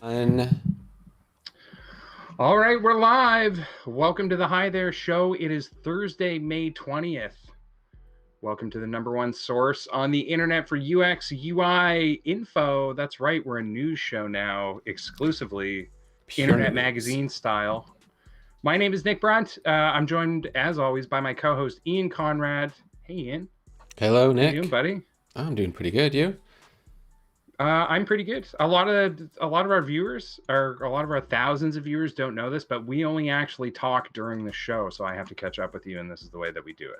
And All right, we're live. Welcome to the Hi There Show. It is Thursday, May 20th. Welcome to the number one source on the internet for UX, UI info. That's right, we're a news show now, exclusively pure internet news. magazine style. My name is Nick Brunt. I'm joined, as always, by my co host, Ian Conrad. Hey, Ian. Hello, How you doing, Nick. buddy? I'm doing pretty good. You? I'm pretty good. A lot of our viewers, or a lot of our thousands of viewers, don't know this, but we only actually talk during the show, so I have to catch up with you, and this is the way that we do it.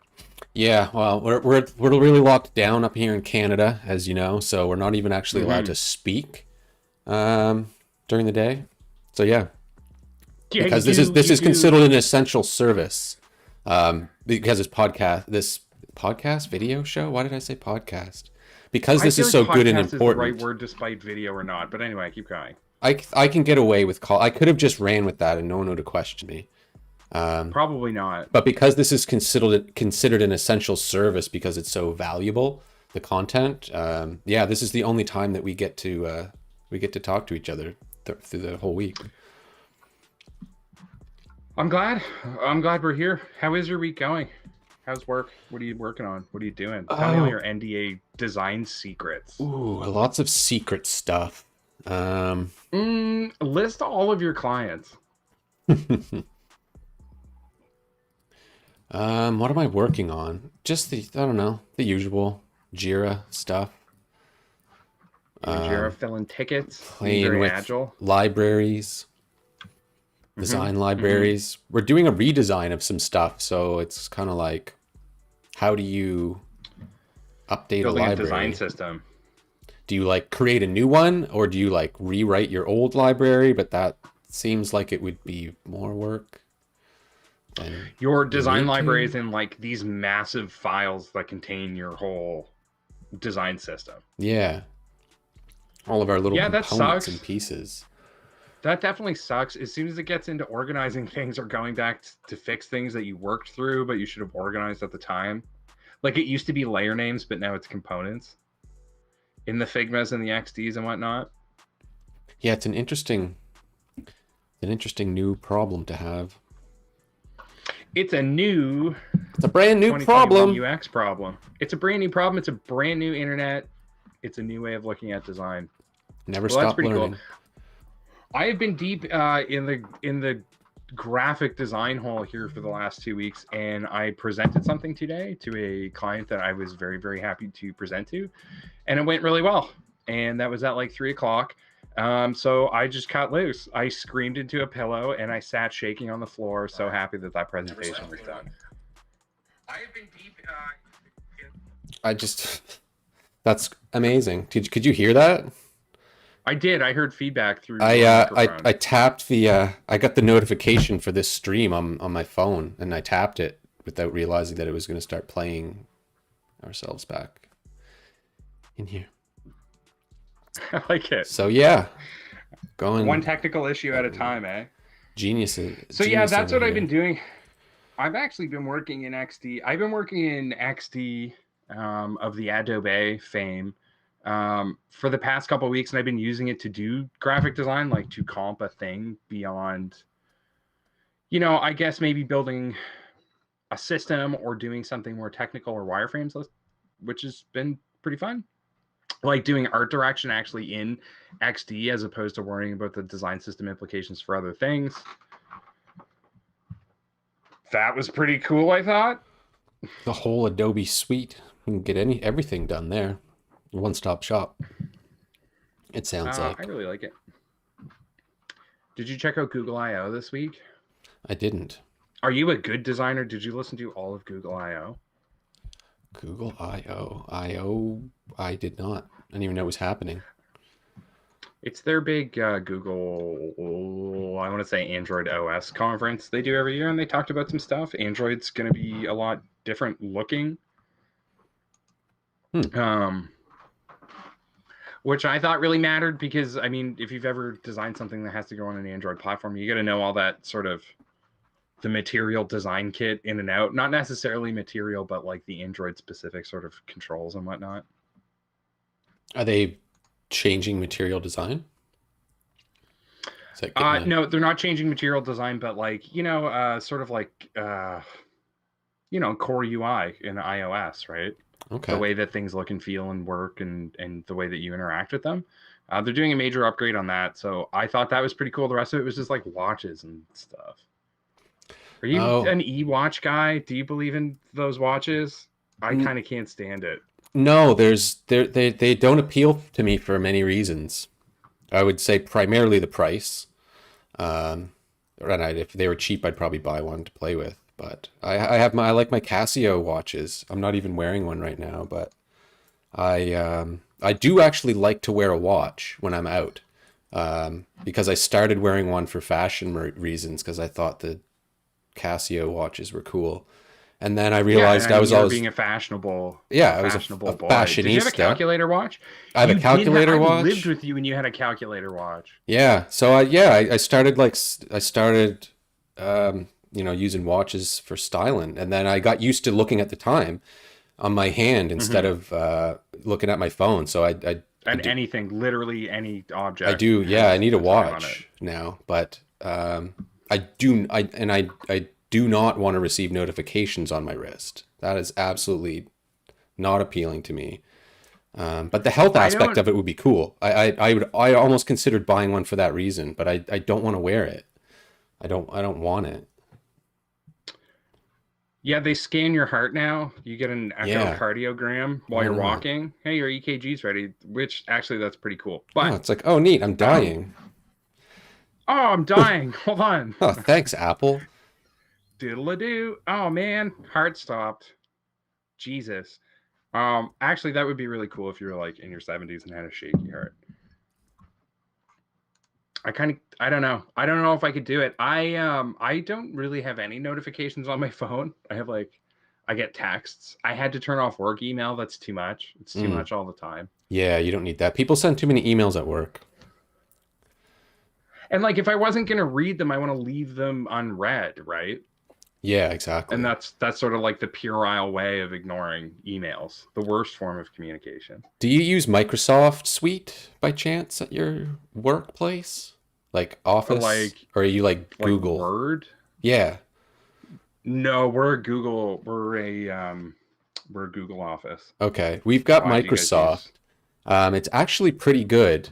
Yeah. Well, we're really locked down up here in Canada, as you know, so we're not even actually allowed Mm-hmm. to speak during the day. So yeah, Yeah, you because this is do. this You is do. considered an essential service. Because this podcast video show. Why did I say podcast? Because I this feel is like so good and podcast is the right important. word, despite video or not. But anyway, keep going. I can get away with call. I could have just ran with that and no one would have questioned me. Probably not. But because this is considered an essential service because it's so valuable, the content, yeah, this is the only time that we get to talk to each other through the whole week. I'm glad. I'm glad we're here. How is your week going? How's work? What are you working on? What are you doing? Tell me all Oh, your NDA design secrets. ooh, lots of secret stuff. Um, List all of your clients. what am I working on? Just I don't know, the usual Jira stuff. In Jira, Um, filling tickets, being Playing very with agile. libraries, Mm-hmm. design Mm-hmm. libraries. We're doing a redesign of some stuff, so it's kind of like, how do you update a Building a design library? system. Do you like create a new one, or do you like rewrite your old library? But that seems like it would be more work than Your you design need library to. is in like these massive files that contain your whole design system. Yeah, all of our little Yeah, that components and sucks. pieces. That definitely sucks. As soon as it gets into organizing things or going back to fix things that you worked through but you should have organized at the time. Like it used to be layer names, but now it's components in the Figmas and the XDs and whatnot. Yeah, an interesting new problem to have. It's a new It's a brand new 2021 problem. UX problem. It's a brand new problem. It's a brand new internet. It's a new way of looking at design. Never Well, that's stop pretty cool. learning. I have been deep in the graphic design hole here for the last 2 weeks, and I presented something today to a client that I was very very happy to present to, and it went really well. And that was at like 3 o'clock. So I just cut loose. I screamed into a pillow and I sat shaking on the floor, so happy that that presentation was done. I have been deep. I just That's amazing. Could you hear that? I did. I heard feedback through your microphone. I tapped the I got the notification for this stream on my phone and I tapped it without realizing that it was going to start playing ourselves back in here. I like it. So yeah, One going technical issue at a time, eh? So yeah, genius that's over what I've been here. doing. I've actually been working in XD. I've been working in XD of the Adobe fame for the past couple of weeks, and I've been using it to do graphic design, like to comp a thing beyond, I guess maybe building a system or doing something more technical or wireframes, which has been pretty fun. Like doing art direction actually in XD as opposed to worrying about the design system implications for other things. That was pretty cool, I thought. The whole Adobe suite. You can get everything done there. One-stop shop. It sounds I like. really like it. Did you check out Google I/O this week? I didn't. Are you a good designer? Did you listen to all of Google I/O? Google I/O. I/O. I did not. I didn't even know it was happening. It's their big Google, I want to say Android OS conference they do every year, and they talked about some stuff. Android's going to be a lot different looking, Hmm. um, which I thought really mattered because, I mean, if you've ever designed something that has to go on an Android platform, you got to know all that sort of the material design kit in and out. Not necessarily material, but like the Android specific sort of controls and whatnot. Are they changing material design? Is that getting a... No, they're not changing material design, but like, sort of like core UI in iOS, right? The Okay. way that things look and feel and work and the way that you interact with them. They're doing a major upgrade on that, so I thought that was pretty cool. The rest of it was just like watches and stuff. Are you Oh, an e-watch guy? Do you believe in those watches? I kind of can't stand it. no, they don't appeal to me for many reasons. I would say primarily the price. Um, and if they were cheap, I'd probably buy one to play with. But I like my Casio watches. I'm not even wearing one right now, but I do actually like to wear a watch when I'm out. Because I started wearing one for fashion reasons because I thought the Casio watches were cool. And then I Yeah, realized and I I mean was you're always, being a fashionable, yeah, I was a boy. Did you have a fashionista. calculator watch? I have a calculator I lived watch. with you and you had a calculator watch. Yeah. So I started I started, using watches for styling. And then I got used to looking at the time on my hand instead Hmm. of looking at my phone. So I And do, anything, literally any I object do, yeah, I has need a the time on it. watch now, but I do not want to receive notifications on my wrist. That is absolutely not appealing to me. But the health I aspect don't. of it would be cool. I almost considered buying one for that reason, but I don't want to wear it. I don't want it. Yeah, they scan your heart now. You get an Yeah. echocardiogram while Why you're not? walking. Hey, your EKG's ready. Which actually, that's pretty cool. Oh, But it's like, oh neat, I'm um, dying. oh, I'm dying. Hold on. Oh, thanks, Apple. Diddle a do. Oh man, heart stopped. Jesus. Actually, that would be really cool if you were like in your 70s and had a shaky heart. I don't know. I don't know if I could do it. I don't really have any notifications on my phone. I get texts. I had to turn off work email. That's too much. It's too Mm, much all the time. yeah, you don't need that. People send too many emails at work. And like if I wasn't gonna read them, I want to leave them unread, right? Yeah, And exactly. that's sort of like the puerile way of ignoring emails, the worst form of communication. Do you use Microsoft Suite by chance at your workplace? Like Office? Like Or are you like like Google? Word. Yeah. No, we're a Google. We're a Google Office. Okay. We've got Do you guys Microsoft. use? It's actually pretty good.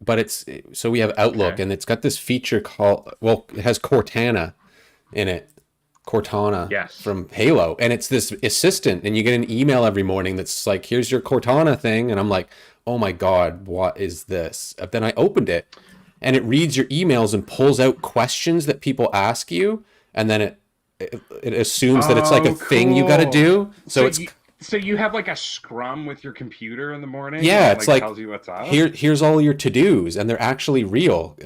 But so we have Outlook Okay. and it's got this feature called, well, it has Cortana in it. Cortana Yes. from Halo. And it's this assistant, and you get an email every morning that's like, here's your Cortana thing. And I'm like, oh my God, what is this? But then I opened it and it reads your emails and pulls out questions that people ask you. And then it assumes that it's like a Oh, thing you got to cool. do. So So it's, you have like a scrum with your computer in the morning, and yeah, it it's like like, tells you what's up. here's all your to-dos, and they're actually real.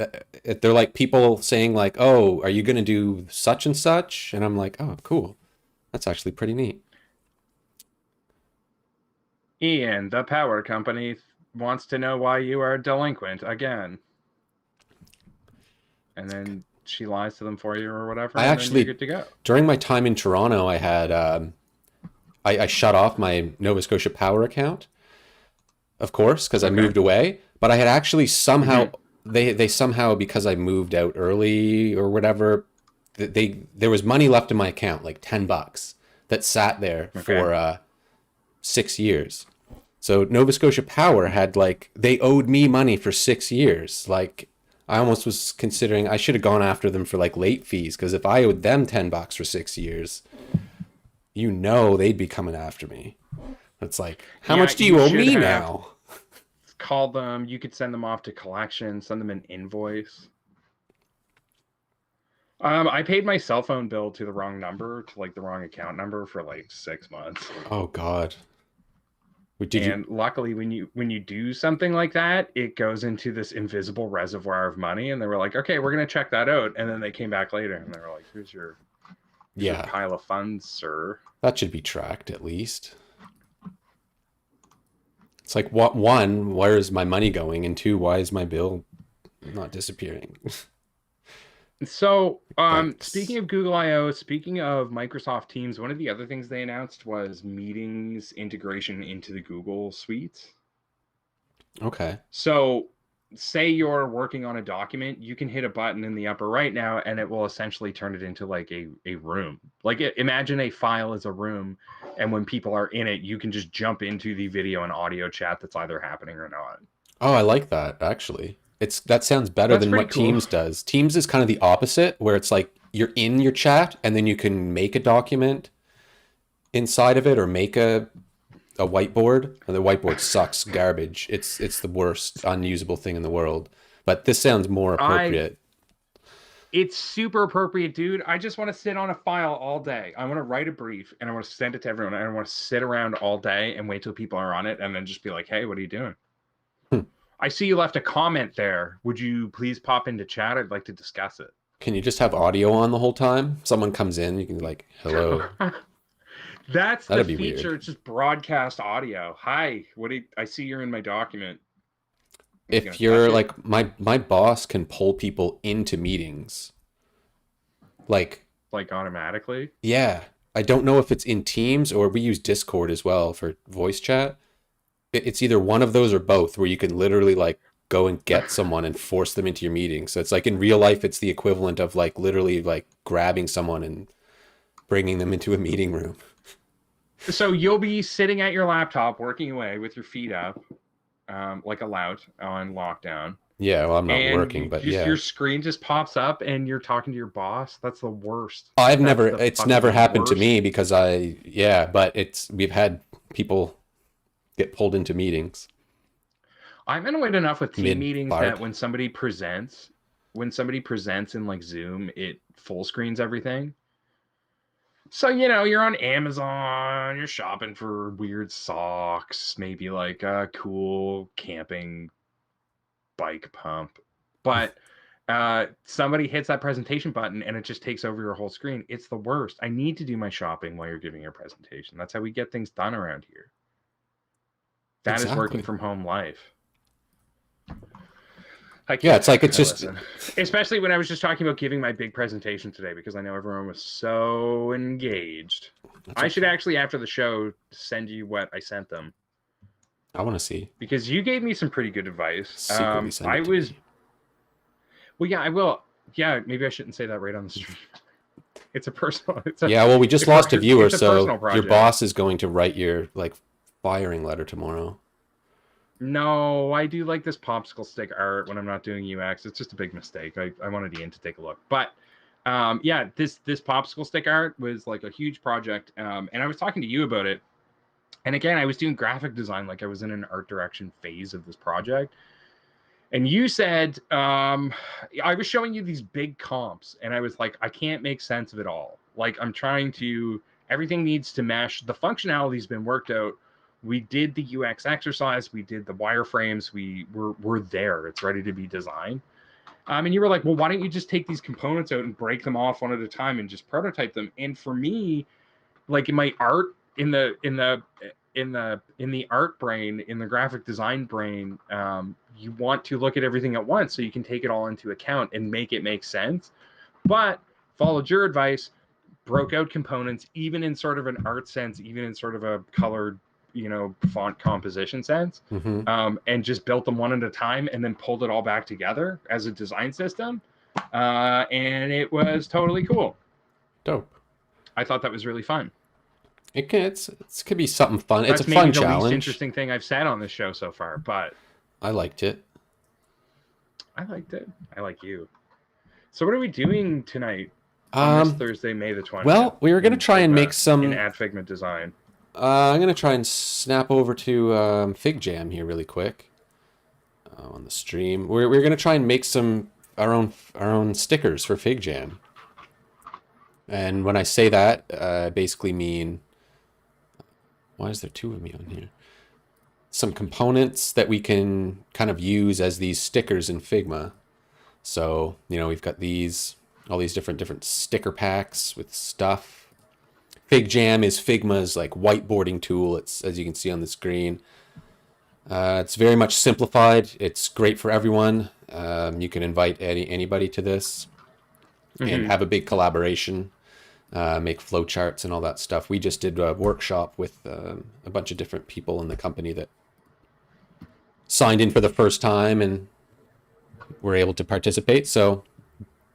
They're like people saying like, oh, are you going to do such and such? And I'm like, oh, cool. That's actually pretty neat. Ian, the power company, wants to know why you are delinquent again, and then she lies to them for you or whatever, I and then you're actually, good to go. during my time in Toronto, I had I shut off my Nova Scotia Power account, of course, because I Okay. moved away. But I had actually somehow Hmm. they somehow, because I moved out early or whatever, there was money left in my account, like $10 that sat there Okay. for 6 years. So Nova Scotia Power had like they owed me money for 6 years. Like I almost was considering I should have gone after them for like late fees because if I owed them $10 for 6 years, they'd be coming after me. It's like, how Yeah, much do you you owe should me have now? called them. You could send them off to collection, send them an invoice. I paid my cell phone bill to the wrong number, to like the wrong account number for like 6 months. Oh God. Did you? And luckily, when you do something like that, it goes into this invisible reservoir of money. And they were like, "Okay, we're gonna check that out." And then they came back later, and they were like, here's your Yeah, pile of funds, sir." that should be tracked at least. It's like, what? One, where is my money going? And two, why is my bill not disappearing? So, speaking Yikes. of Google I/O, speaking of Microsoft Teams, one of the other things they announced was meetings integration into the Google Suite. Okay. So say you're working on a document, you can hit a button in the upper right now and it will essentially turn it into like a room. Like imagine a file as a room, and when people are in it, you can just jump into the video and audio chat that's either happening or not. Oh, I like that actually. That sounds better That's than pretty what cool. Teams does. Teams is kind of the opposite, where it's like you're in your chat and then you can make a document inside of it or make a whiteboard. And the whiteboard sucks garbage. It's the worst unusable thing in the world. But this sounds more appropriate. It's super appropriate, dude. I just want to sit on a file all day. I want to write a brief and I want to send it to everyone. I want to sit around all day and wait till people are on it and then just be like, hey, what are you doing? Hmm. I see you left a comment there. Would you please pop into chat? I'd like to discuss it. Can you just have audio on the whole time? Someone comes in, you can be like, hello. That's That'd the be feature. weird. It's just broadcast audio. Hi, I see you're in my document. Are you gonna If you're touch it? like my boss can pull people into meetings. Like, Like automatically. yeah, I don't know if it's in Teams or we use Discord as well for voice chat. It's either one of those or both, where you can literally like go and get someone and force them into your meeting. So it's like in real life, it's the equivalent of like literally like grabbing someone and bringing them into a meeting room. So you'll be sitting at your laptop working away with your feet up, like a lout on lockdown. Yeah, well, I'm not And working, but just yeah. your screen just pops up and you're talking to your boss. That's the worst. It's Fucking never happened to worst. me because but we've had people get pulled into meetings. I'm annoyed enough with team Mid meetings barb. that when somebody presents in like Zoom, it full screens everything. So, you're on Amazon, you're shopping for weird socks, maybe like a cool camping bike pump. But somebody hits that presentation button and it just takes over your whole screen. It's the worst. I need to do my shopping while you're giving your presentation. That's how we get things done around here. That is working Exactly. from home life. Yeah, it's like it's just Listen. Especially when I was just talking about giving my big presentation today, because I know everyone was so engaged. I should actually, after the show, send you what I sent them, I want to see. because you gave me some pretty good advice. Secretly send it to me. Well, yeah, I will. Yeah, maybe I shouldn't say that right on the stream. It's a personal. Yeah, well, we just lost a viewer, it's a so personal your project. boss is going to write your like firing letter tomorrow. No, I do like this popsicle stick art when I'm not doing UX. It's just a big mistake. I wanted Ian to take a look. But yeah, this popsicle stick art was like a huge project. And I was talking to you about it. And again, I was doing graphic design, like I was in an art direction phase of this project. And you said, I was showing you these big comps, and I was like, I can't make sense of it all. Like, everything needs to mesh. The functionality's been worked out. We did the UX exercise. We did the wireframes. We're there. It's ready to be designed. And you were like, well, why don't you just take these components out and break them off one at a time and just prototype them? And for me, like in my art, in the art brain, in the graphic design brain, you want to look at everything at once so you can take it all into account and make it make sense. But followed your advice, broke out components, even in sort of an art sense, even in sort of a colored, font composition sense, and just built them one at a time and then pulled it all back together as a design system. And it was totally cool. Dope. I thought that was really fun. It could be something fun. That's it's a fun maybe the challenge. least interesting thing I've said on this show so far, but I liked it. I liked it. I like you. So what are we doing tonight on this Thursday, May the 20th? Well, we were going to try and make some in Add Figment design. I'm going to try and snap over to Fig Jam here really quick on the stream. We're going to try and make some our own stickers for Fig Jam. And when I say that, I basically mean, why is there two of me on here? Some components that we can kind of use as these stickers in Figma. So, we've got all these different sticker packs with stuff. Fig Jam is Figma's like whiteboarding tool. It's, as you can see on the screen. It's very much simplified. It's great for everyone. You can invite anybody to this and have a big collaboration, make flowcharts and all that stuff. We just did a workshop with a bunch of different people in the company that signed in for the first time, and were able to participate. So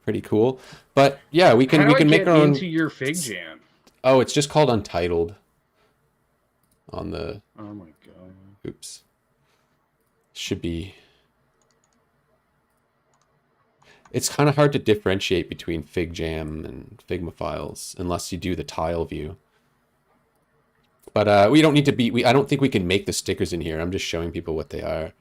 pretty cool. But yeah, we How can do I make get our own. into your Fig Jam? Oh, it's just called Untitled on the. Oh my god. Oops. Should be. It's kind of hard to differentiate between FigJam and Figma files unless you do the tile view. But we don't need to be. I don't think we can make the stickers in here. I'm just showing people what they are.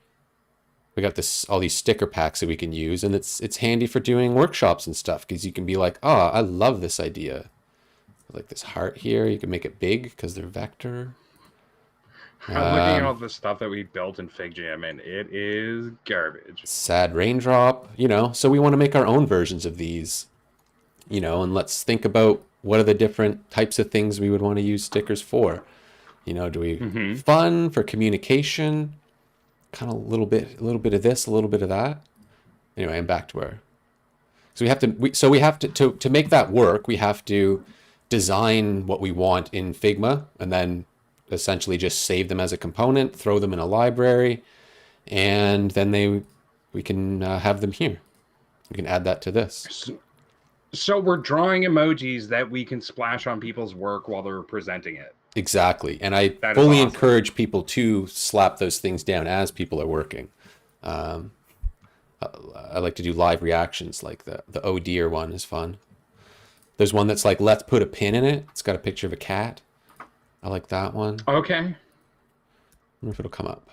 We got all these sticker packs that we can use, and it's handy for doing workshops and stuff because you can be like, oh, I love this idea. Like this heart here, you can make it big because they're vector. I'm looking at all the stuff that we built in FigJam, and it is garbage. Sad raindrop, so we want to make our own versions of these, and let's think about what are the different types of things we would want to use stickers for. Do we fun for communication, kind of a little bit of this, a little bit of that. Anyway, I'm back to where. So we have to make that work, we have to design what we want in Figma and then essentially just save them as a component, throw them in a library, and then we can have them here. We can add that to this. So we're drawing emojis that we can splash on people's work while they're presenting it. Exactly. And I fully encourage people to slap those things down as people are working. I like to do live reactions, like the Oh Dear one is fun. There's one that's like, let's put a pin in it. It's got a picture of a cat. I like that one. Okay. I wonder if it'll come up.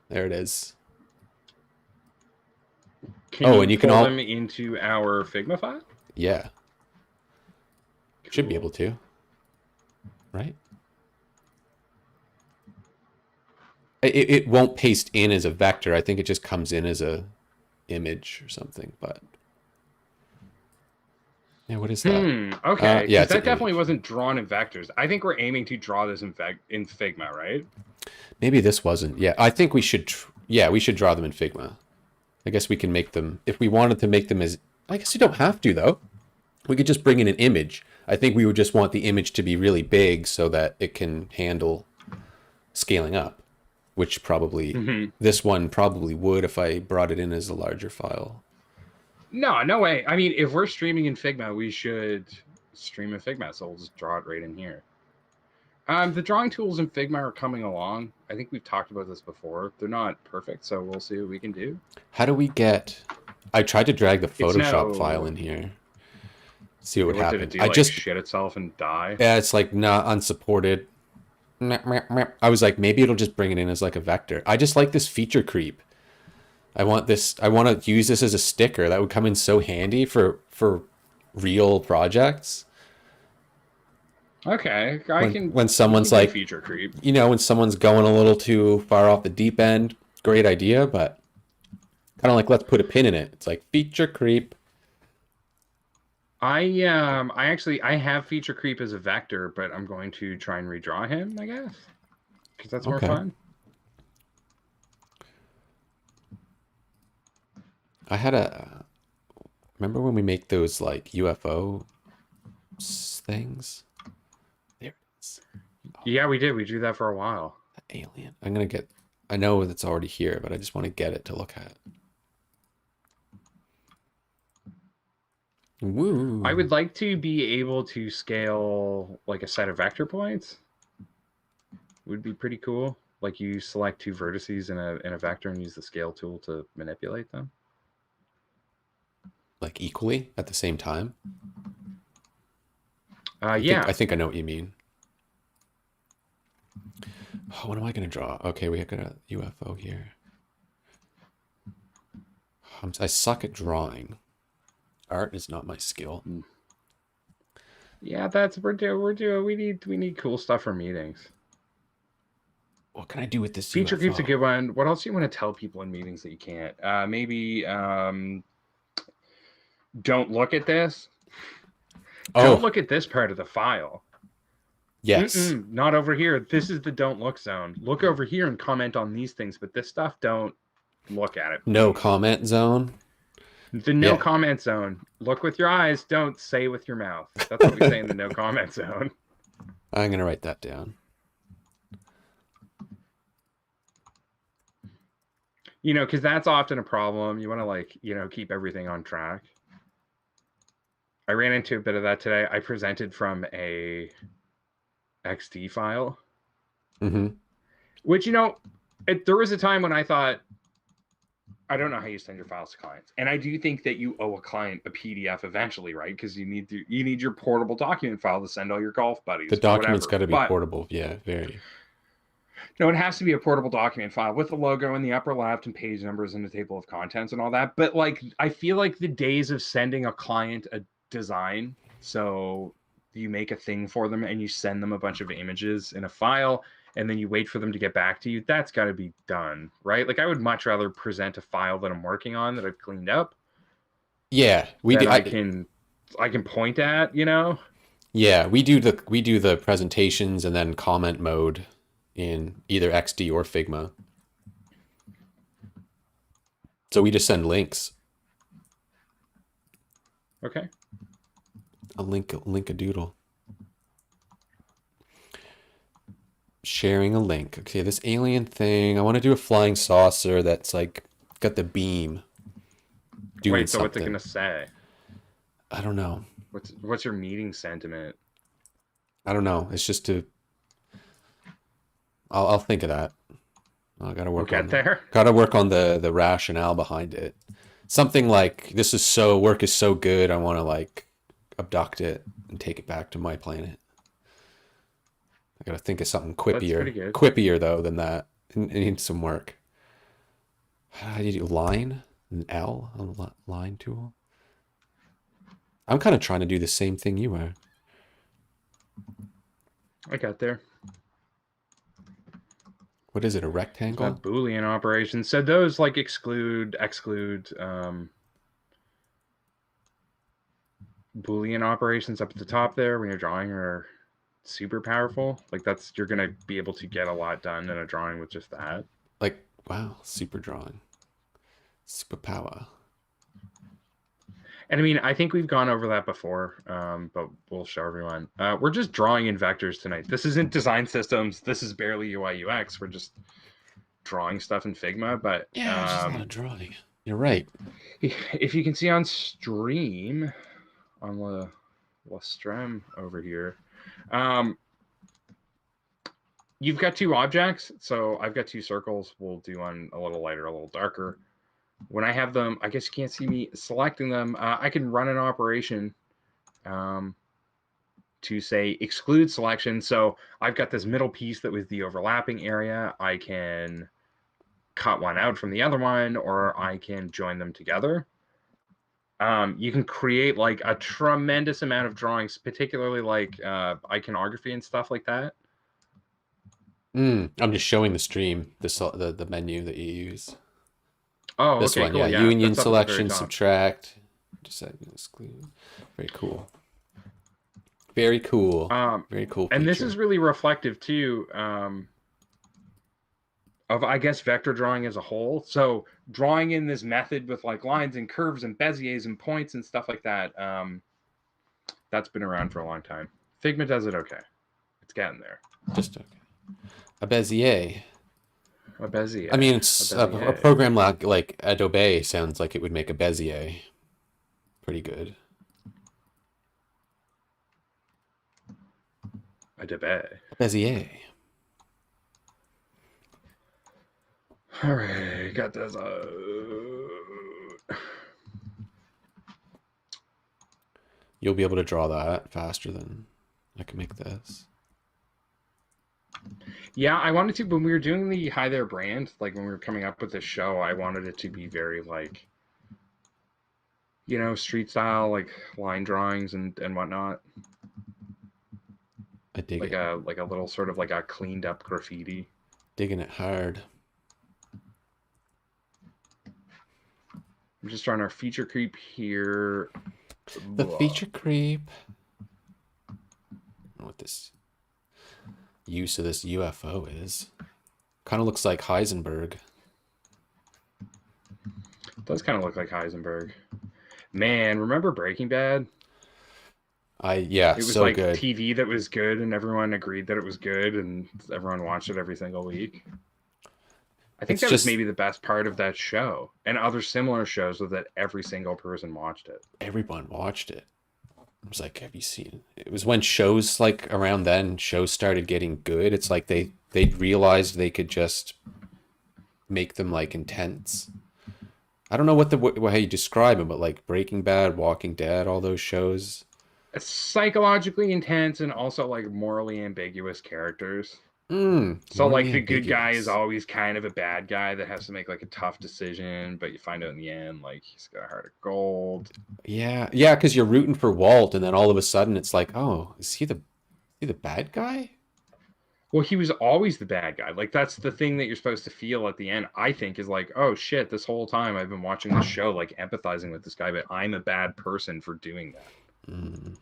There it is. And you can pull them into our Figma file? Yeah. Cool. Should be able to. Right? It won't paste in as a vector. I think it just comes in as a image or something, but yeah, what is that? Okay. Yeah, that definitely wasn't drawn in vectors. I think we're aiming to draw this in Figma, right? Maybe this wasn't. Yeah, I think we should. We should draw them in Figma. I guess we can make them if we wanted to make them as. I guess you don't have to though. We could just bring in an image. I think we would just want the image to be really big so that it can handle scaling up, which probably this one probably would if I brought it in as a larger file. No way. I mean, if we're streaming in Figma, we should stream in Figma, so we'll just draw it right in here. The drawing tools in Figma are coming along. I think we've talked about this before. They're not perfect, so we'll see what we can do. How do we get... I tried to drag the Photoshop file in here. See what would happen. Did it do, like, just shit itself and die? Yeah, it's like not unsupported. I was like, maybe it'll just bring it in as like a vector. I just like this feature creep. I want to use this as a sticker. That would come in so handy for real projects. Okay, when someone's like feature creep. When someone's going a little too far off the deep end, great idea, but kind of like let's put a pin in it. It's like feature creep. I have feature creep as a vector, but I'm going to try and redraw him, I guess, because that's more fun. Remember when we make those like UFO things? There it is. Yeah, we did. We drew that for a while. Alien. I know it's already here, but I just want to get it to look at. Woo. I would like to be able to scale like a set of vector points. Would be pretty cool. Like you select two vertices in a vector and use the scale tool to manipulate them. Like equally at the same time? Yeah. I think I know what you mean. Oh, what am I going to draw? Okay, we got a UFO here. I suck at drawing. Art is not my skill. Yeah, we need cool stuff for meetings. What can I do with this feature UFO? creep's a good one. What else do you want to tell people in meetings that you can't? Maybe don't look at this. Don't look at this part of the file. Yes. Not over here. This is the don't look zone. Look over here and comment on these things, but this stuff, don't look at it. No comment zone. The no comment zone. Look with your eyes. Don't say with your mouth. That's what we say in the no comment zone. I'm going to write that down. You know, because that's often a problem. You want to like, you know, keep everything on track. I ran into a bit of that today. I presented from a XD file, Mm-hmm. which, you know, there was a time when I thought, I don't know how you send your files to clients, and I do think that you owe a client a PDF eventually, right? Because you need your portable document file to send all your golf The buddies or document's whatever. got to be But portable. Yeah, very. no, it has to be a portable document file with the logo in the upper left and page numbers and the table of contents and all that. But like, I feel like the days of sending a client a design, so you make a thing for them and you send them a bunch of images in a file and then you wait for them to get back to you, that's got to be done, right? Like, I would much rather present a file that I'm working on that I've cleaned up Yeah, we that do. I can point at, you know? Yeah, we do the presentations and then comment mode in either XD or Figma. So we just send links. Okay. A link a doodle. Sharing a link. Okay, this alien thing. I want to do a flying saucer that's like got the beam doing Wait, so what's it something. gonna say? I don't know. What's your meeting sentiment? I don't know. It's just to. I'll think of that. I gotta We'll work on get there. gotta work on the rationale behind it. Something like this is so work is so good. I want to like abduct it and take it back to my planet. I gotta think of something That's pretty good. quippier though than that. It needs some work. How do you do line? An L on the line tool? I'm kind of trying to do the same thing you are. I got there. What is it, a rectangle? Boolean operations. So those like exclude Boolean operations up at the top there when you're drawing are super powerful. Like, that's, you're gonna be able to get a lot done in a drawing with just that. Like, wow, super drawing. Superpower. And I mean, I think we've gone over that before, but we'll show everyone. We're just drawing in vectors tonight. This isn't design systems. This is barely UI UX. We're just drawing stuff in Figma. But Yeah, it's just a lot of drawing. You're right. if you can see on stream, on the Stream over here, you've got two objects. So I've got two circles. We'll do one a little lighter, a little darker. When I have them, I guess you can't see me selecting them. I can run an operation to say exclude selection. So I've got this middle piece that was the overlapping area. I can cut one out from the other one, or I can join them together. You can create like a tremendous amount of drawings, particularly like iconography and stuff like that. I'm just showing the stream, the menu that you use. Oh, This okay, one, cool. yeah. Yeah, Union that's up at the very selection, top. subtract, exclude. Very cool. Very cool. Very cool. And this feature. is really reflective too of, I guess, vector drawing as a whole. So drawing in this method with like lines and curves and Beziers and points and stuff like that, that's been around for a long time. Figma does it okay. It's getting there. Just okay. A Bezier. A Bezier. I mean, it's a program like Adobe sounds like it would make a Bezier. Pretty good. Adobe. Bezier. All right, got this. You'll be able to draw that faster than I can make this. Yeah, I wanted to, when we were doing the Hi There brand, like when we were coming up with this show, I wanted it to be very like, you know, street style, like line drawings and whatnot. I dig like it. like a little sort of like a cleaned up graffiti. Digging it hard. I'm just trying our feature creep here. The feature creep. I don't know what this use of this UFO is. Kind of looks like Heisenberg. It does kind of look like Heisenberg. Man, remember Breaking Bad? Yeah, it was so like good. TV that was good, and everyone agreed that it was good, and everyone watched it every single week. I think It's that was just maybe the best part of that show, and other similar shows was that every single person watched it. everyone watched it. I was like, have you seen it? It was when shows like around then shows started getting good. It's like they realized they could just make them like intense. I don't know how you describe them, but like Breaking Bad, Walking Dead, all those shows. It's psychologically intense and also like morally ambiguous characters. So like Morally the good guy is ambiguous. always kind of a bad guy that has to make like a tough decision, but you find out in the end like he's got a heart of gold. Yeah, yeah, because you're rooting for Walt, and then all of a sudden it's like, oh, is he the bad guy? Well, he was always the bad guy. Like that's the thing that you're supposed to feel at the end. I think is like, oh shit, this whole time I've been watching this show, like empathizing with this guy, but I'm a bad person for doing that. Mm.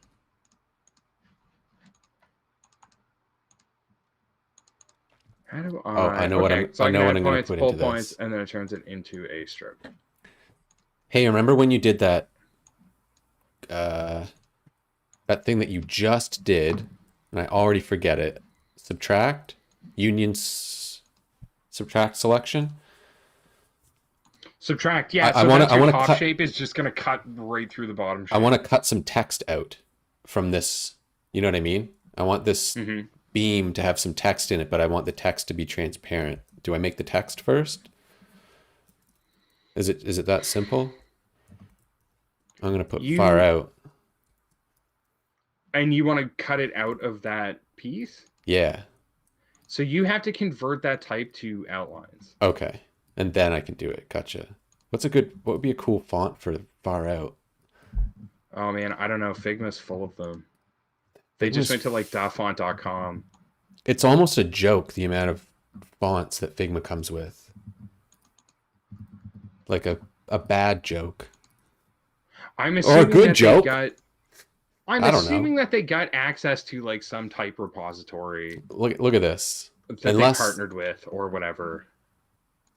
How do Oh, I I? know what Okay, I'm. so I I can know what add I'm gonna points, put pull into points, this. and then it turns it into a stroke. Hey, remember when you did uh, that thing that you just did, and I already forget it. Subtract, subtract selection. Subtract, yeah. I So want to. that's I your want to top cut. shape is just gonna cut right through the bottom I shape. want to cut some text out from this. You know what I mean? I want this Mm-hmm. beam to have some text in it, but I want the text to be transparent. Do I make the text first? Is it that simple? I'm gonna put far You out. and you want to cut it out of that piece, Yeah. so you have to convert that type to outlines. Okay. And then I can do it. Gotcha. What would be a cool font for far out? Oh man, I don't know. Figma's full of them. They just went to like dafont.com. It's almost a joke the amount of fonts that Figma comes with. Like a bad joke. I'm Or a assuming good that joke. they got. I'm I don't know. assuming that they got access to like some type repository Look at this. that they Unless partnered with or whatever.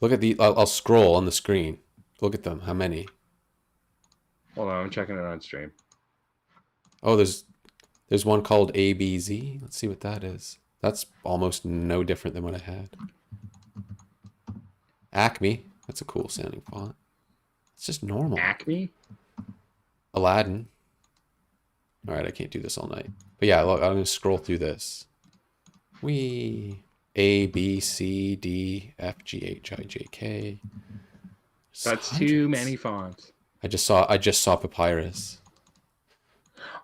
look at I'll scroll on the screen. Look at them. How many? Hold on, I'm checking it on stream. Oh, there's one called ABZ. Let's see what that is. That's almost no different than what I had. Acme. That's a cool sounding font. It's just normal. Acme? Aladdin. All right, I can't do this all night. But yeah, look, I'm going to scroll through this. A, B, C, D, F, G, H, I, J, K. That's Hundreds. too many fonts. I just saw Papyrus.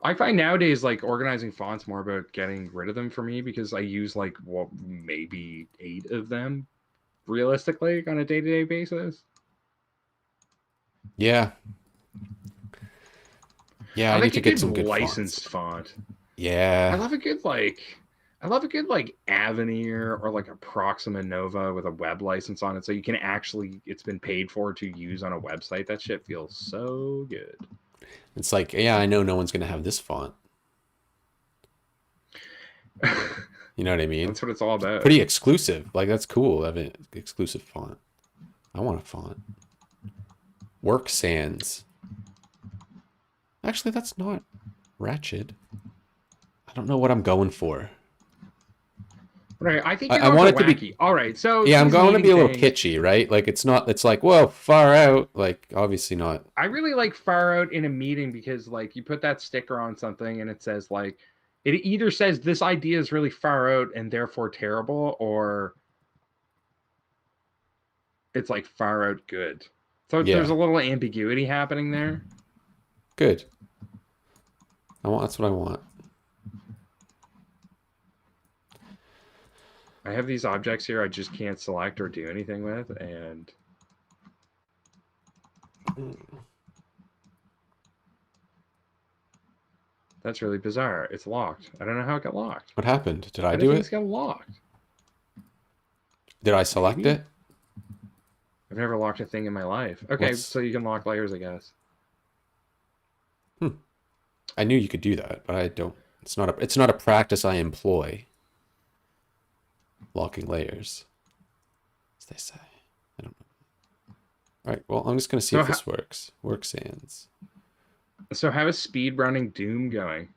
I find nowadays like organizing fonts more about getting rid of them for me because I use like maybe 8 of them realistically on a day-to-day basis. Yeah. Yeah, I need to get some good licensed fonts. font. Yeah. I love a good Avenir or like a Proxima Nova with a web license on it, so you can actually it's been paid for to use on a website. That shit feels so good. It's like, yeah, I know no one's going to have this font. You know what I mean? That's what it's all about. Pretty exclusive. Like, that's cool. Having an exclusive font. I want a font. Work Sans. Actually, that's not Wretched. I don't know what I'm going for. Right, I think I want it to be wacky. All right, so yeah, I'm going to be a little things, kitschy, right? Like it's like, well, far out. Like obviously not. I really like far out in a meeting because like you put that sticker on something and it says like it either says this idea is really far out and therefore terrible, or it's like far out good. So Yeah. there's a little ambiguity happening there. Good. That's what I want. I have these objects here I just can't select or do anything with, and that's really bizarre. It's locked. I don't know how it got locked. What happened? Did I do Everything's it? got locked. Did I select Maybe. it? I've never locked a thing in my life. Okay, so you can lock layers, I guess. I knew you could do that, but I don't. It's not a practice I employ. Locking layers, as they say. I don't know. All right. Well, I'm just gonna see if this works. Work Sans. So how is speed running Doom going?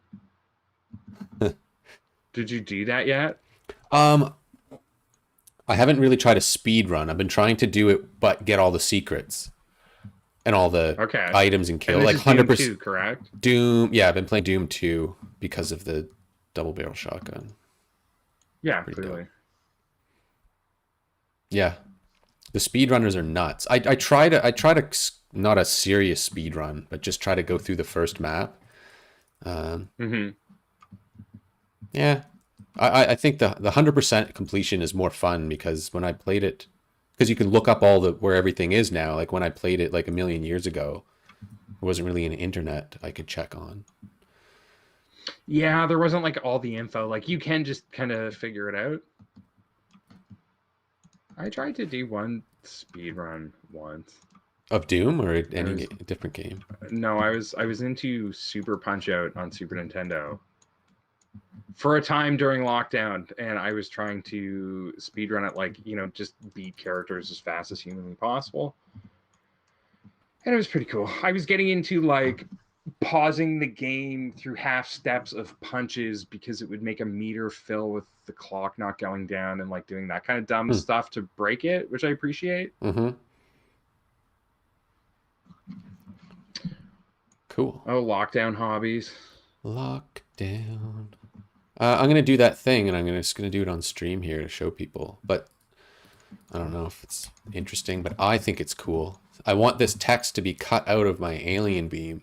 Did you do that yet? I I haven't really tried a speed run. I've been trying to do it, but get all the secrets and all the Okay. items and And kill. this Like is Doom 100% 2, correct? Doom. Yeah, I've been playing Doom 2 because of the double barrel shotgun. Yeah, Pretty dope. clearly. Yeah, the speedrunners are nuts. I try to not a serious speed run, but just try to go through the first map. Um, Hmm. yeah, I think the 100% completion is more fun because when I played it, because you can look up all the where everything is now. Like when I played it like a million years ago, there wasn't really an internet I could check on. Yeah, there wasn't like all the info. Like you can just kind of figure it out. I tried to do one speed run once. Of Doom or I any was different game. no, I was into Super Punch Out on Super Nintendo for a time during lockdown, and I was trying to speed run it, like just beat characters as fast as humanly possible, and it was pretty cool. I was getting into like pausing the game through half steps of punches because it would make a meter fill with the clock not going down, and like doing that kind of dumb Hmm. stuff to break it, which I appreciate. Mm-hmm. Cool. Oh, lockdown hobbies. Lockdown. I'm gonna do that thing, and just gonna do it on stream here to show people. But I don't know if it's interesting, but I think it's cool. I want this text to be cut out of my alien beam.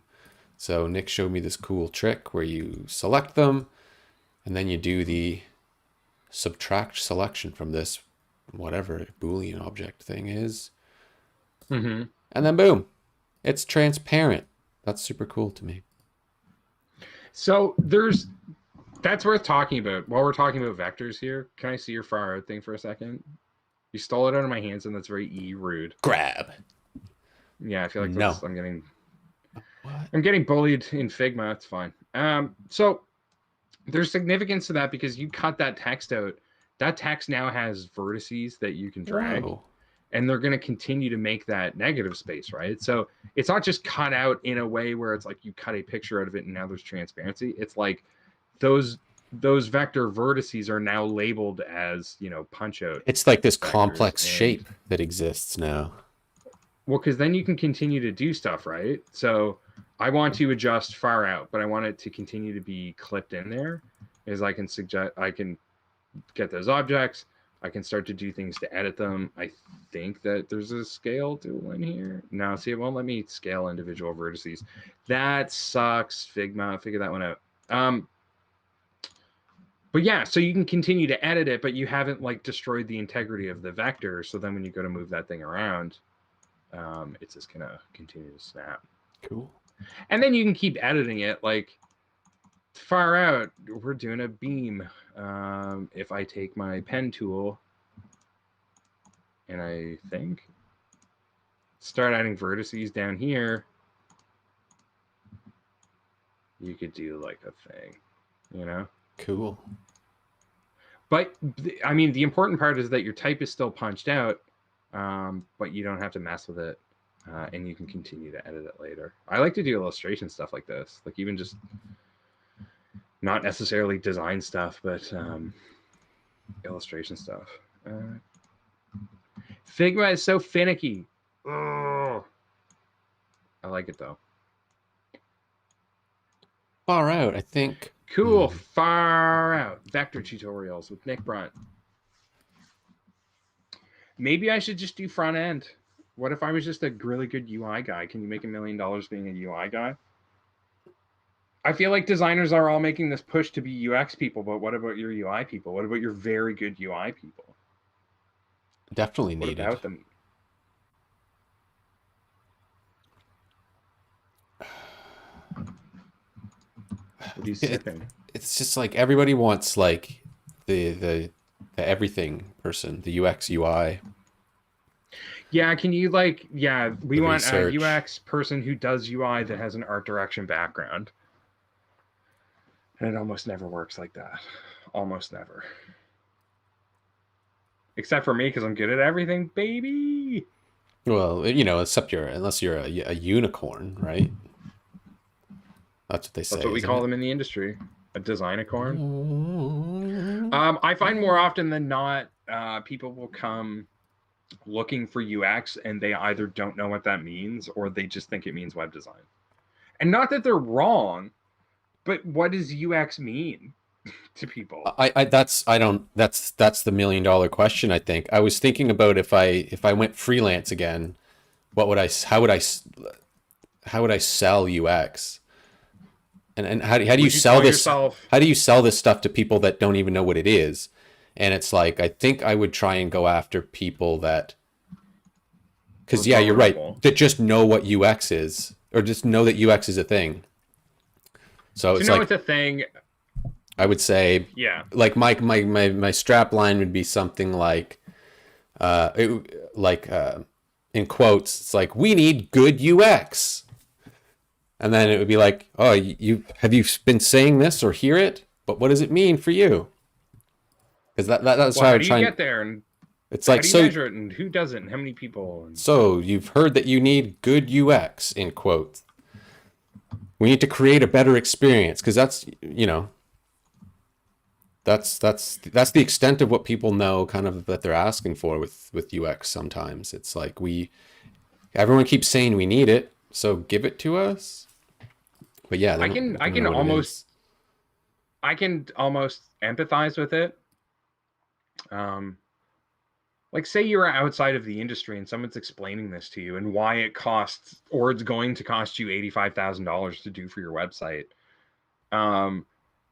So Nick showed me this cool trick where you select them, and then you do the subtract selection from this whatever Boolean object thing is, Mm-hmm. and then boom, it's transparent. That's super cool to me. So that's worth talking about. While we're talking about vectors here, can I see your far out thing for a second? You stole it out of my hands, and that's very rude. Grab. Yeah, I feel like No. What? I'm getting bullied in Figma. It's fine. So there's significance to that because you cut that text out. That text now has vertices that you can drag. Whoa. And they're going to continue to make that negative space, right? So it's not just cut out in a way where it's like you cut a picture out of it and now there's transparency. It's like those vector vertices are now labeled as punch out. It's like this vectors. complex And shape that exists now. well, because then you can continue to do stuff, right? So I want to adjust far out, but I want it to continue to be clipped in there. Is I can get those objects. I can start to do things to edit them. I think that there's a scale tool in here. No, see, it won't let me scale individual vertices. That sucks, Figma. Figure that one out. But yeah, so you can continue to edit it, but you haven't like destroyed the integrity of the vector. So then when you go to move that thing around, it's just gonna continue to snap. Cool. And then you can keep editing it. Like far out, we're doing a beam. If I take my pen tool and I think start adding vertices down here, you could do like a thing, Cool. But I mean, the important part is that your type is still punched out, but you don't have to mess with it, and you can continue to edit it later. I like to do illustration stuff like this, like even just not necessarily design stuff, but illustration stuff. Figma is so finicky. Oh, I like it though. Far out, I think. Cool. Far out. Vector tutorials with Nick Brunt. Maybe I should just do front end. What if I was just a really good UI guy? Can you make $1 million being a UI guy? I feel like designers are all making this push to be UX people, but what about your UI people? What about your very good UI people? Definitely What needed. about them? What are you sipping? It's just like everybody wants like the everything person, the UX UI. Yeah, can you we The want research. a UX person who does UI that has an art direction background. And it almost never works like that. Almost never. Except for me, because I'm good at everything, baby. Well, unless you're a unicorn, right? That's what they say. That's what we isn't call it? them in the industry. A designicorn. Mm. I find more often than not, people will come looking for UX and they either don't know what that means or they just think it means web design. And not that they're wrong, but what does UX mean to people? That's the $1 million question. I think I was thinking about if I went freelance again, what would I, how would I sell UX? And how do you Would you sell call this? yourself How do you sell this stuff to people that don't even know what it is? And it's like, I think I would try and go after people that, because yeah, you're right, vulnerable? that just know what UX is, or just know that UX is a thing. So To it's know like, it's a thing, I would say, yeah. like my strap line would be something like, in quotes, it's like, we need good UX. And then it would be like, oh, you have you been saying this or hear it? But what does it mean for you? Because that's Well, how I how would do you try and get there, and it's how like, do you measure it, and who does it, and how many people? And so you've heard that you need good UX in quotes. We need to create a better experience because that's, that's the extent of what people know kind of that they're asking for with UX. Sometimes it's like everyone keeps saying we need it, so give it to us. But yeah, I they can I don't can know what it almost is. I can almost empathize with it. Um, like say you're outside of the industry and someone's explaining this to you and why it costs or it's going to cost you $85,000 to do for your website. Um,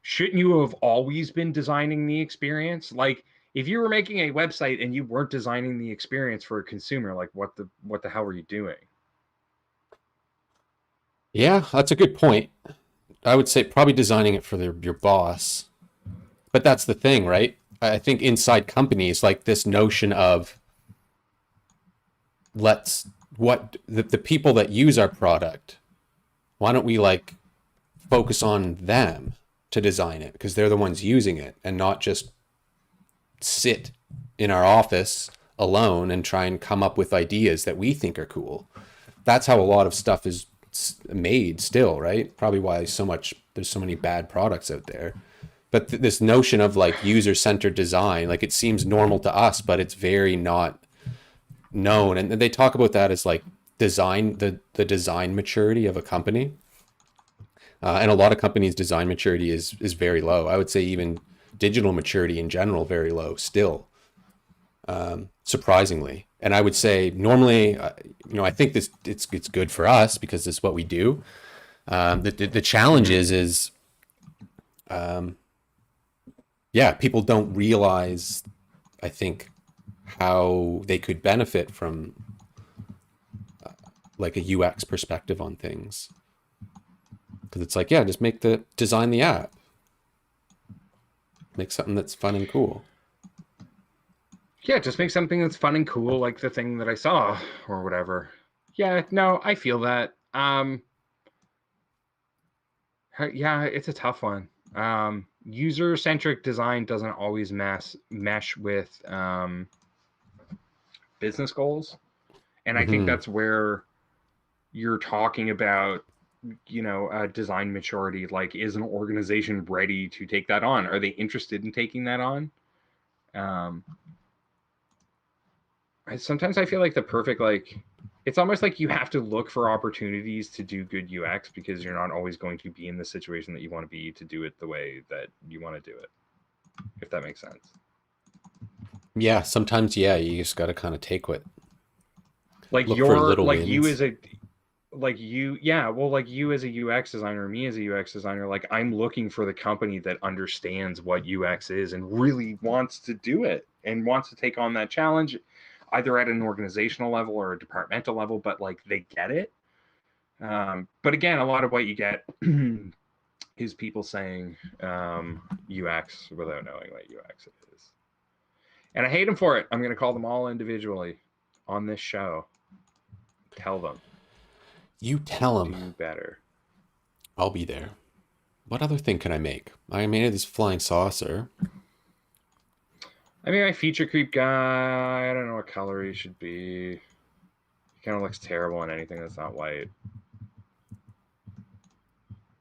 shouldn't you have always been designing the experience? Like if you were making a website and you weren't designing the experience for a consumer, like what the hell were you doing? Yeah, that's a good point. I would say probably designing it for your boss. But that's the thing, right? I think inside companies, like this notion of let's what the people that use our product, why don't we like focus on them to design it because they're the ones using it and not just sit in our office alone and try and come up with ideas that we think are cool. That's how a lot of stuff is made still, right? Probably why there's so many bad products out there. But this notion of like user-centered design, like it seems normal to us, but it's very not known. And they talk about that as like the design maturity of a company. And a lot of companies' design maturity is very low. I would say even digital maturity in general very low still, surprisingly. And I would say normally, I think it's good for us because it's what we do. The challenge Mm-hmm. is yeah, people don't realize, I think, how they could benefit from like a UX perspective on things. Because it's like, yeah, just design the app, make something that's fun and cool. Yeah, just make something that's fun and cool, like the thing that I saw or whatever. Yeah, no, I feel that. Yeah, it's a tough one. User-centric design doesn't always mesh with business goals, and I think Hmm. that's where you're talking about, design maturity. Like, is an organization ready to take that on? Are they interested in taking that on? Um, sometimes I feel like the perfect like it's almost like you have to look for opportunities to do good UX because you're not always going to be in the situation that you want to be to do it the way that you want to do it, if that makes sense. Yeah, sometimes, yeah, you just got to kind of Like look for you're little like you wins. as a like you yeah, well like you as a UX designer, me as a UX designer, like I'm looking for the company that understands what UX is and really wants to do it and wants to take on that challenge either at an organizational level or a departmental level, but like they get it. But again, a lot of what you get is people saying UX without knowing what UX is. And I hate them for it. I'm going to call them all individually on this show. Tell them, You tell them do better. I'll be there. What other thing can I make? I made this flying saucer. I mean, my feature creep guy, I don't know what color he should be. He kind of looks terrible on anything that's not white.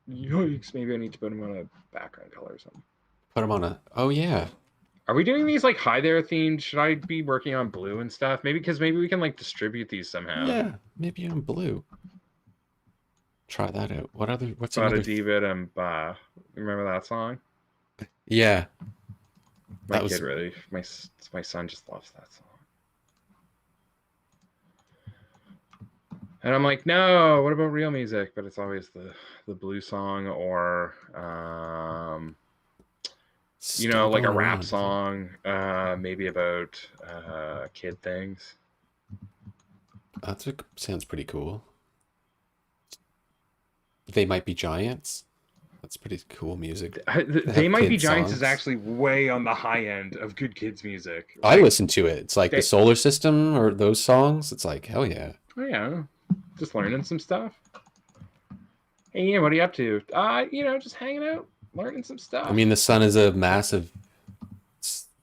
Yikes! Maybe I need to put them on a background color or something. Put them on a. Oh yeah, Are we doing these like hi there themed? Should I be working on blue and stuff? Maybe because maybe we can like distribute these somehow. yeah. Maybe on blue. Try that out. What other? What's Bada another? David and Ba. Remember that song? Yeah, My that kid was. really, my son just loves that song. And I'm like, no, what about real music? But it's always the blue song or Still like a going rap around, is it? song, maybe about kid things. That's what sounds pretty cool. They might be giants. That's pretty cool music. To They have Might Be kids Giants is songs. actually way on the high end of good kids music. I Like listen to it. It's like the they, Solar System or those songs. It's like hell yeah. oh yeah, just learning some stuff. Hey, Ian, what are you up to? Just hanging out, learning some I stuff. mean, the sun is a massive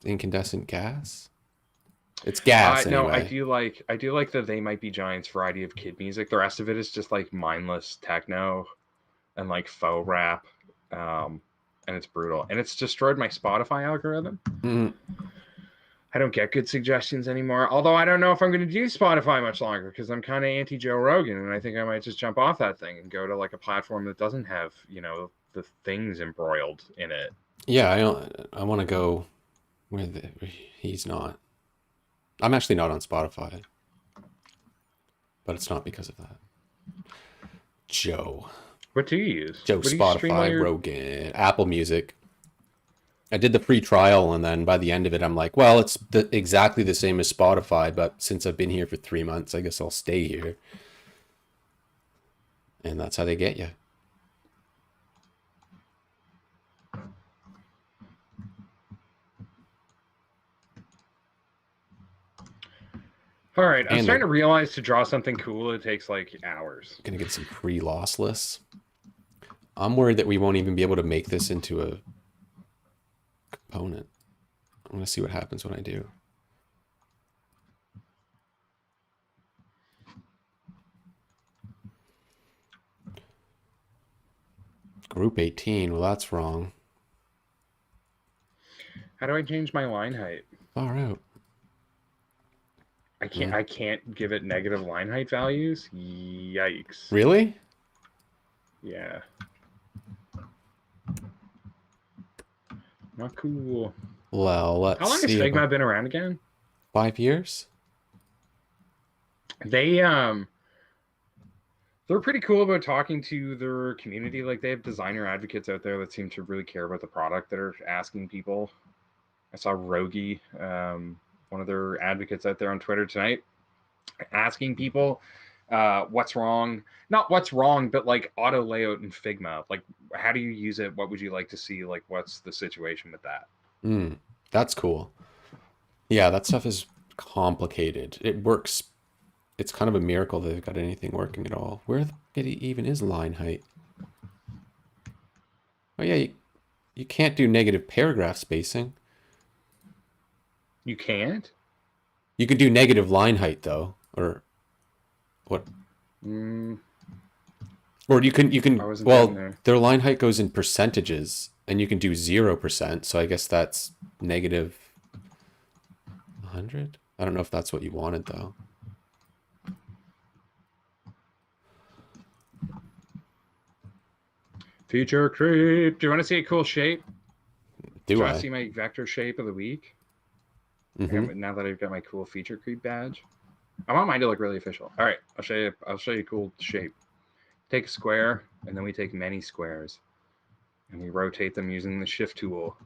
incandescent gas. It's gas No, anyway. I do like the They Might Be Giants variety of kid music. The rest of it is just like mindless techno and like faux rap. Um, and it's brutal. And it's destroyed my Spotify algorithm. Mm, I don't get good suggestions anymore. Although I don't know if I'm going to do Spotify much longer because I'm kind of anti Joe Rogan, and I think I might just jump off that thing and go to like a platform that doesn't have the things embroiled in it. yeah, I don't. I want to go where he's not. I'm actually not on Spotify, but it's not because of that. Joe. What do you use? Joe What do you stream all Spotify, your? Rogan, Apple Music. I did the free trial, and then by the end of it, I'm like, well, it's exactly the same as Spotify, but since I've been here for 3 months, I guess I'll stay here. And that's how they get you. All right, I'm And they're starting to realize to draw something cool, it takes like hours. gonna get some free lossless. I'm worried that we won't even be able to make this into a component. I'm gonna see what happens when I do. Group 18. Well, that's wrong. How do I change my line height? Far out. I can't. I can't give it negative line height values. Yikes! Really? Yeah, not cool. Well, How let's long has see Figma about been around again? 5 years. They're pretty cool about talking to their community. Like they have designer advocates out there that seem to really care about the product that are asking people. I saw Rogi, one of their advocates out there on Twitter tonight, asking people what's wrong. Not what's wrong, but like auto layout in Figma. Like, how do you use it? What would you like to see? Like, what's the situation with that? Hmm, that's cool. Yeah, that stuff is complicated. It works. It's kind of a miracle that they've got anything working at all. Where it even is line height? Oh yeah, you can't do negative paragraph spacing. You can't. You can do negative line height though, or what? Mm, Or I you can wasn't getting well, there. their line height goes in percentages, and you can do 0%. So I guess that's negative 100. I don't know if that's what you wanted though. Feature creep. Do you want to see a cool shape? Do Do you want to I? see my vector shape of the week? Mm-hmm. Now that I've got my cool feature creep badge, I want mine to look really official. All right, I'll show you. I'll show you a cool shape. Take a square, and then we take many squares, and we rotate them using the shift tool.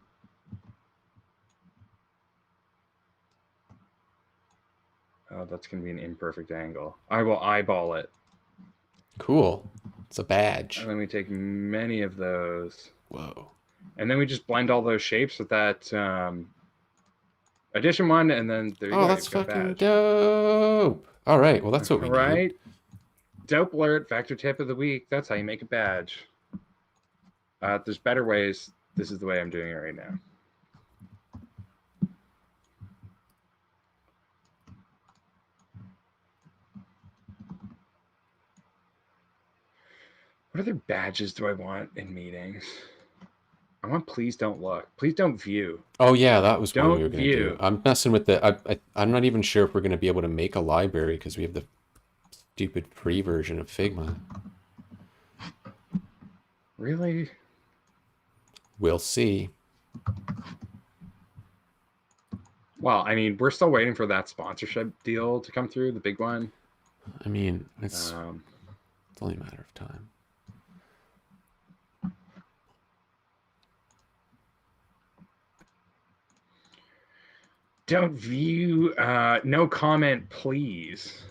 Oh, that's going to be an imperfect angle. I will eyeball it. Cool. It's a And badge. then we take many of those. Whoa. And then we just blend all those shapes with that addition one. And then there you Oh, go. that's You've got a fucking badge. dope. All right. Well, that's what All we need. right. Dope alert. Vector tip of the week. That's how you make a badge. There's better ways. This is the way I'm doing it right now. What other badges do I want in meetings? I want please don't look. Please don't view. Oh yeah, that was one we Don't were gonna do. view. I'm messing with the. I'm not even sure if we're gonna be able to make a library because we have the stupid free version of Figma. Really? We'll see. Well, I mean, we're still waiting for that sponsorship deal to come through, the big one. I mean, it's Um, only a matter of time. don't view. No comment, please.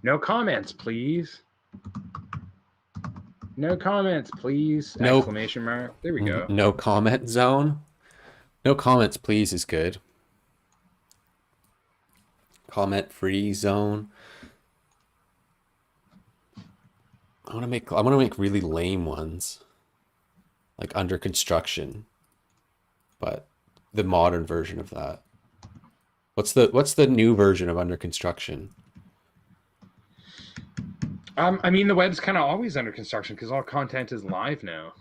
No comments, please. No comments, please. No, Exclamation mark. There we go. no comment zone. No comments, please, is good. Comment free zone. I want to make really lame ones, like under construction, but the modern version of that. What's the new version of under construction? I mean, the web's kind of always under construction because all content is live now.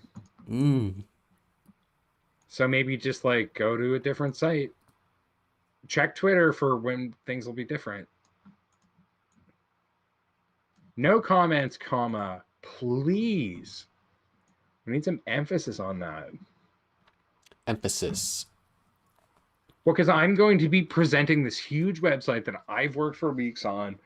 So maybe just like go to a different site. Check Twitter for when things will be different. No comments, comma, please. We need some emphasis on that. Emphasis. Well, because I'm going to be presenting this huge website that I've worked for weeks on.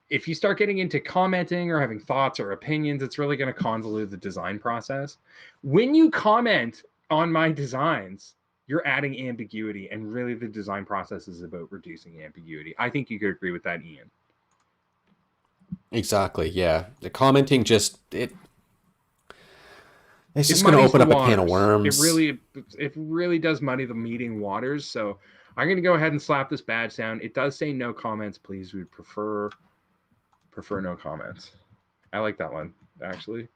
If you start getting into commenting or having thoughts or opinions, it's really going to convolute the design process. When you comment on my designs, you're adding ambiguity, and really the design process is about reducing ambiguity. I think you could agree with that, Ian. Exactly. Yeah. The commenting just it's just It going to muddies open the up a can of waters. worms. It really does muddy the meeting waters. So I'm going to go ahead and slap this badge down. It does say no comments, please. We'd prefer no comments. I like that one, actually.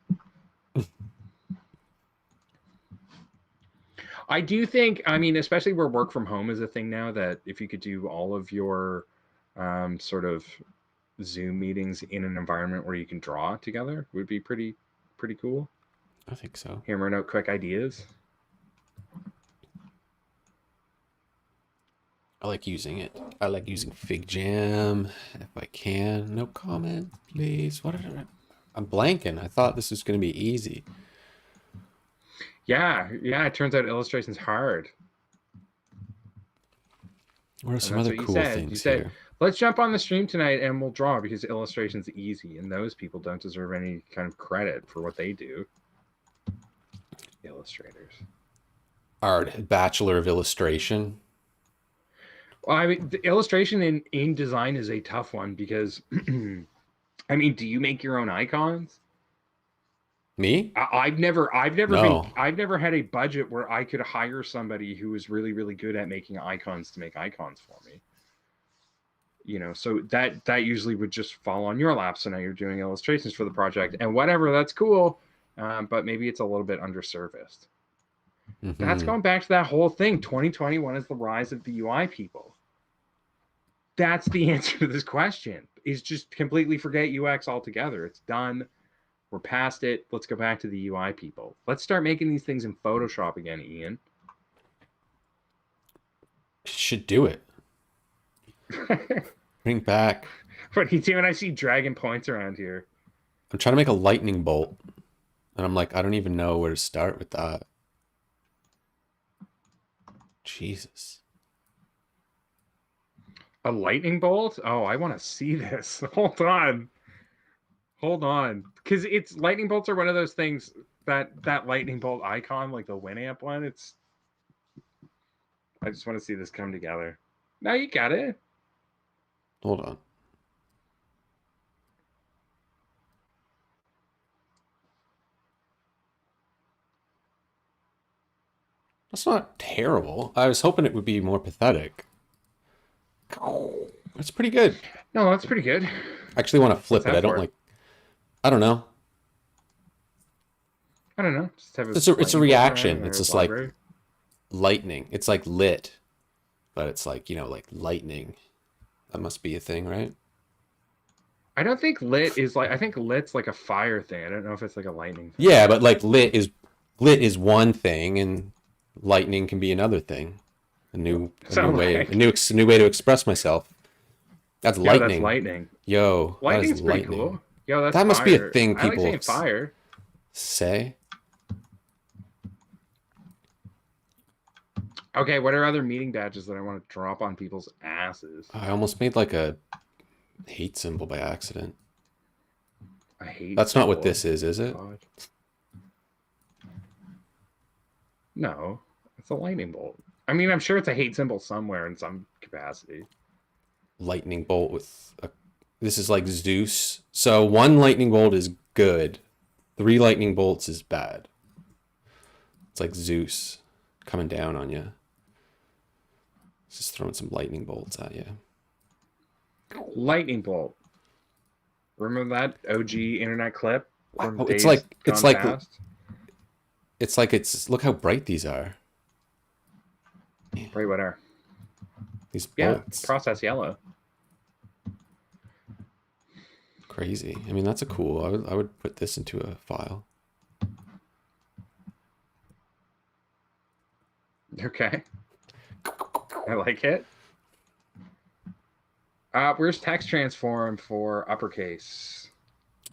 I do think, I mean, especially where work from home is a thing now, that if you could do all of your sort of Zoom meetings in an environment where you can draw together would be pretty cool. I think so. Hammering out quick ideas. I like using it. I like using FigJam if I can. No comment, please. I'm blanking. I thought this was going to be easy. Yeah. It turns out illustration's hard. What are some other cool things You said, here? let's jump on the stream tonight and we'll draw because illustration's easy, and those people don't deserve any kind of credit for what they do. Illustrators. Art, Bachelor of Illustration. Well, I mean, the illustration in design is a tough one because, I mean, do you make your own icons? Me? I've never No. I've never had a budget where I could hire somebody who was really, really good at making icons to make icons for me. You know, so that usually would just fall on your lap. So now you're doing illustrations for the project, and whatever, that's cool. But maybe it's a little bit underserviced. That's going back to that whole thing. 2021 is the rise of the UI people. That's the answer to this question, is just completely forget UX altogether. It's done. We're past it. Let's go back to the UI people. Let's start making these things in Photoshop again, Ian. Should do it. Bring back. What do you do when I see dragon points around here? I'm trying to make a lightning bolt. And I'm like, I don't even know where to start with that. Jesus. A lightning bolt? Oh, I want to see this. Hold on. Because it's lightning bolts are one of those things that lightning bolt icon, like the Winamp one. I just want to see this come together. Now you got it. Hold on. That's not terrible. I was hoping it would be more pathetic. That's pretty good. No, that's pretty good. I actually want to flip it. I don't like. I don't know. I don't know. Just have It's a reaction. It's just like lightning. It's like lit, but it's like, you know, like lightning. That must be a thing, right? I don't think lit is like. I think lit's like a fire thing. I don't know if it's like a lightning thing. Yeah, but like lit is one thing, and lightning can be another thing. A So new way, like, a new way to express myself. That's yo, that's lightning. lightning. Yo, that is Lightning's pretty lightning. cool. Yo, that's That must be a fire. thing I like people saying fire. say. Okay, what are other meeting badges that I want to drop on people's asses? I almost made like a hate symbol by accident. I hate. That's not what symbols. this is it? God. No, it's a lightning bolt. I mean, I'm sure it's a hate symbol somewhere in some capacity. Lightning bolt with a. This is like Zeus. So one lightning bolt is good. 3 lightning bolts is bad. It's like Zeus coming down on you. Just throwing some lightning bolts at you. Lightning bolt. Remember that OG internet clip from Wow, days it's gone like past? it's look how bright these are. Right, whatever. These Yeah, bolts. process yellow. Crazy. I mean, that's a cool. I would put this into a file. Okay, I like it. Where's text transform for uppercase?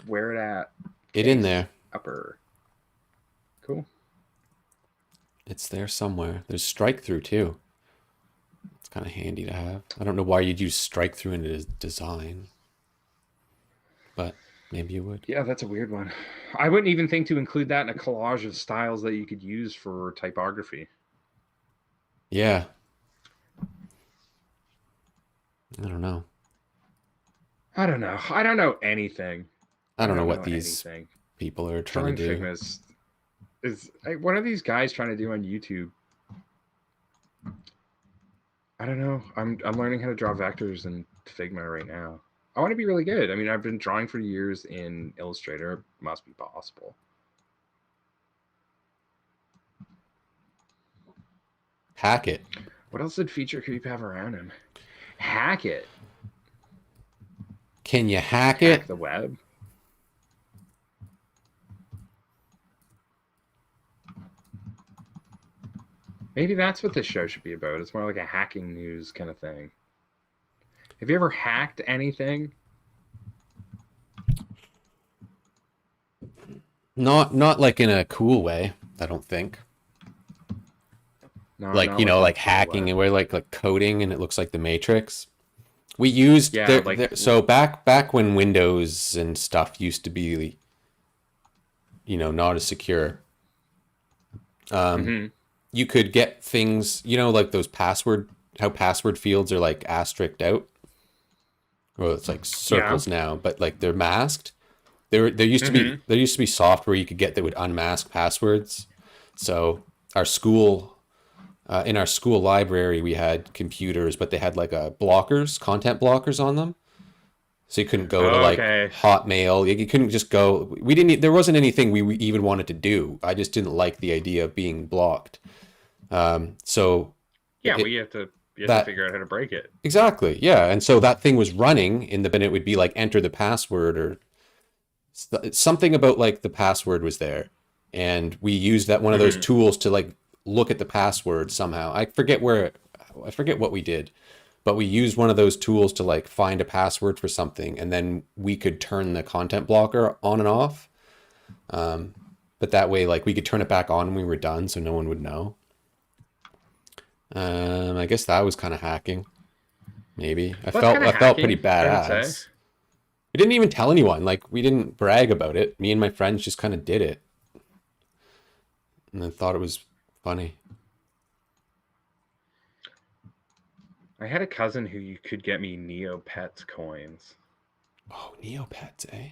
Where it at? It in there. Upper. Cool. It's there somewhere. There's strike through too. It's kind of handy to have. I don't know why you'd use strike through in a design, but maybe you would. Yeah, that's a weird one. I wouldn't even think to include that in a collage of styles that you could use for typography. Yeah. I don't know. I don't know. I don't know anything. I don't know what these anything. people are trying Drawing to do. Figma is what are these guys trying to do on YouTube? I don't know. I'm learning how to draw vectors in Figma right now. I want to be really good. I mean, I've been drawing for years in Illustrator. It must be possible. Hack it. What else did Feature Creep have around him? Hack it. Can you hack it? Hack the web. Maybe that's what this show should be about. It's more like a hacking news kind of thing. Have you ever hacked anything? Not like in a cool way, I don't think. No, Like, not you know, like like a cool hacking way. and we're like coding and it looks like the Matrix. We used Yeah, like- so back when Windows and stuff used to be, you know, not as secure. Mhm. You could get things, you know, like those how password fields are like asterisked out. Well, it's like circles now, but like they're masked. There used to be software you could get that would unmask passwords. So our school, in our school library, we had computers, but they had like content blockers on them. So you couldn't go to like Okay. Hotmail. You couldn't just go. We didn't. There wasn't anything we even wanted to do. I just didn't like the idea of being blocked. So Yeah, it- well, you have to that- figure out how to break it. exactly, yeah. And so that thing was running and it would be like enter the password or something about like the password was there, and we used that one of those tools to like look at the password somehow. I forget what we did, but we used one of those tools to like find a password for something, and then we could turn the content blocker on and off. But that way, like we could turn it back on when we were done, so no one would know. I guess that was kind of hacking. Maybe I felt pretty hacking, I would badass. say. We didn't even tell anyone. Like we didn't brag about it. Me and my friends just kind of did it, and then thought it was funny. I had a cousin who you could get me Neopets coins. Oh, Neopets, eh?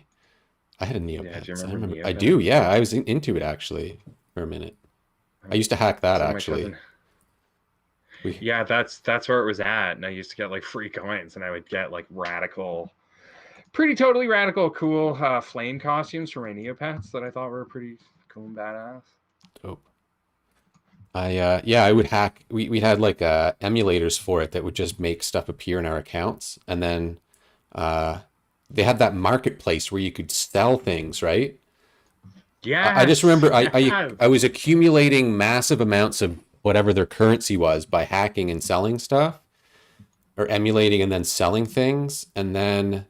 I had a Neopets. do you I remember remember. I Neopets? do. Yeah, I was into it actually for a minute. I used to hack that So my actually. cousin- We- Yeah, that's where it was at, and I used to get like free coins, and I would get like totally radical, cool flame costumes for my Neopets that I thought were pretty cool and badass. Dope. I would hack. We had like emulators for it that would just make stuff appear in our accounts, and then they had that marketplace where you could sell things, right? I just Yes, remember yes. I was accumulating massive amounts of whatever their currency was by hacking and selling stuff, or emulating and then selling things. And then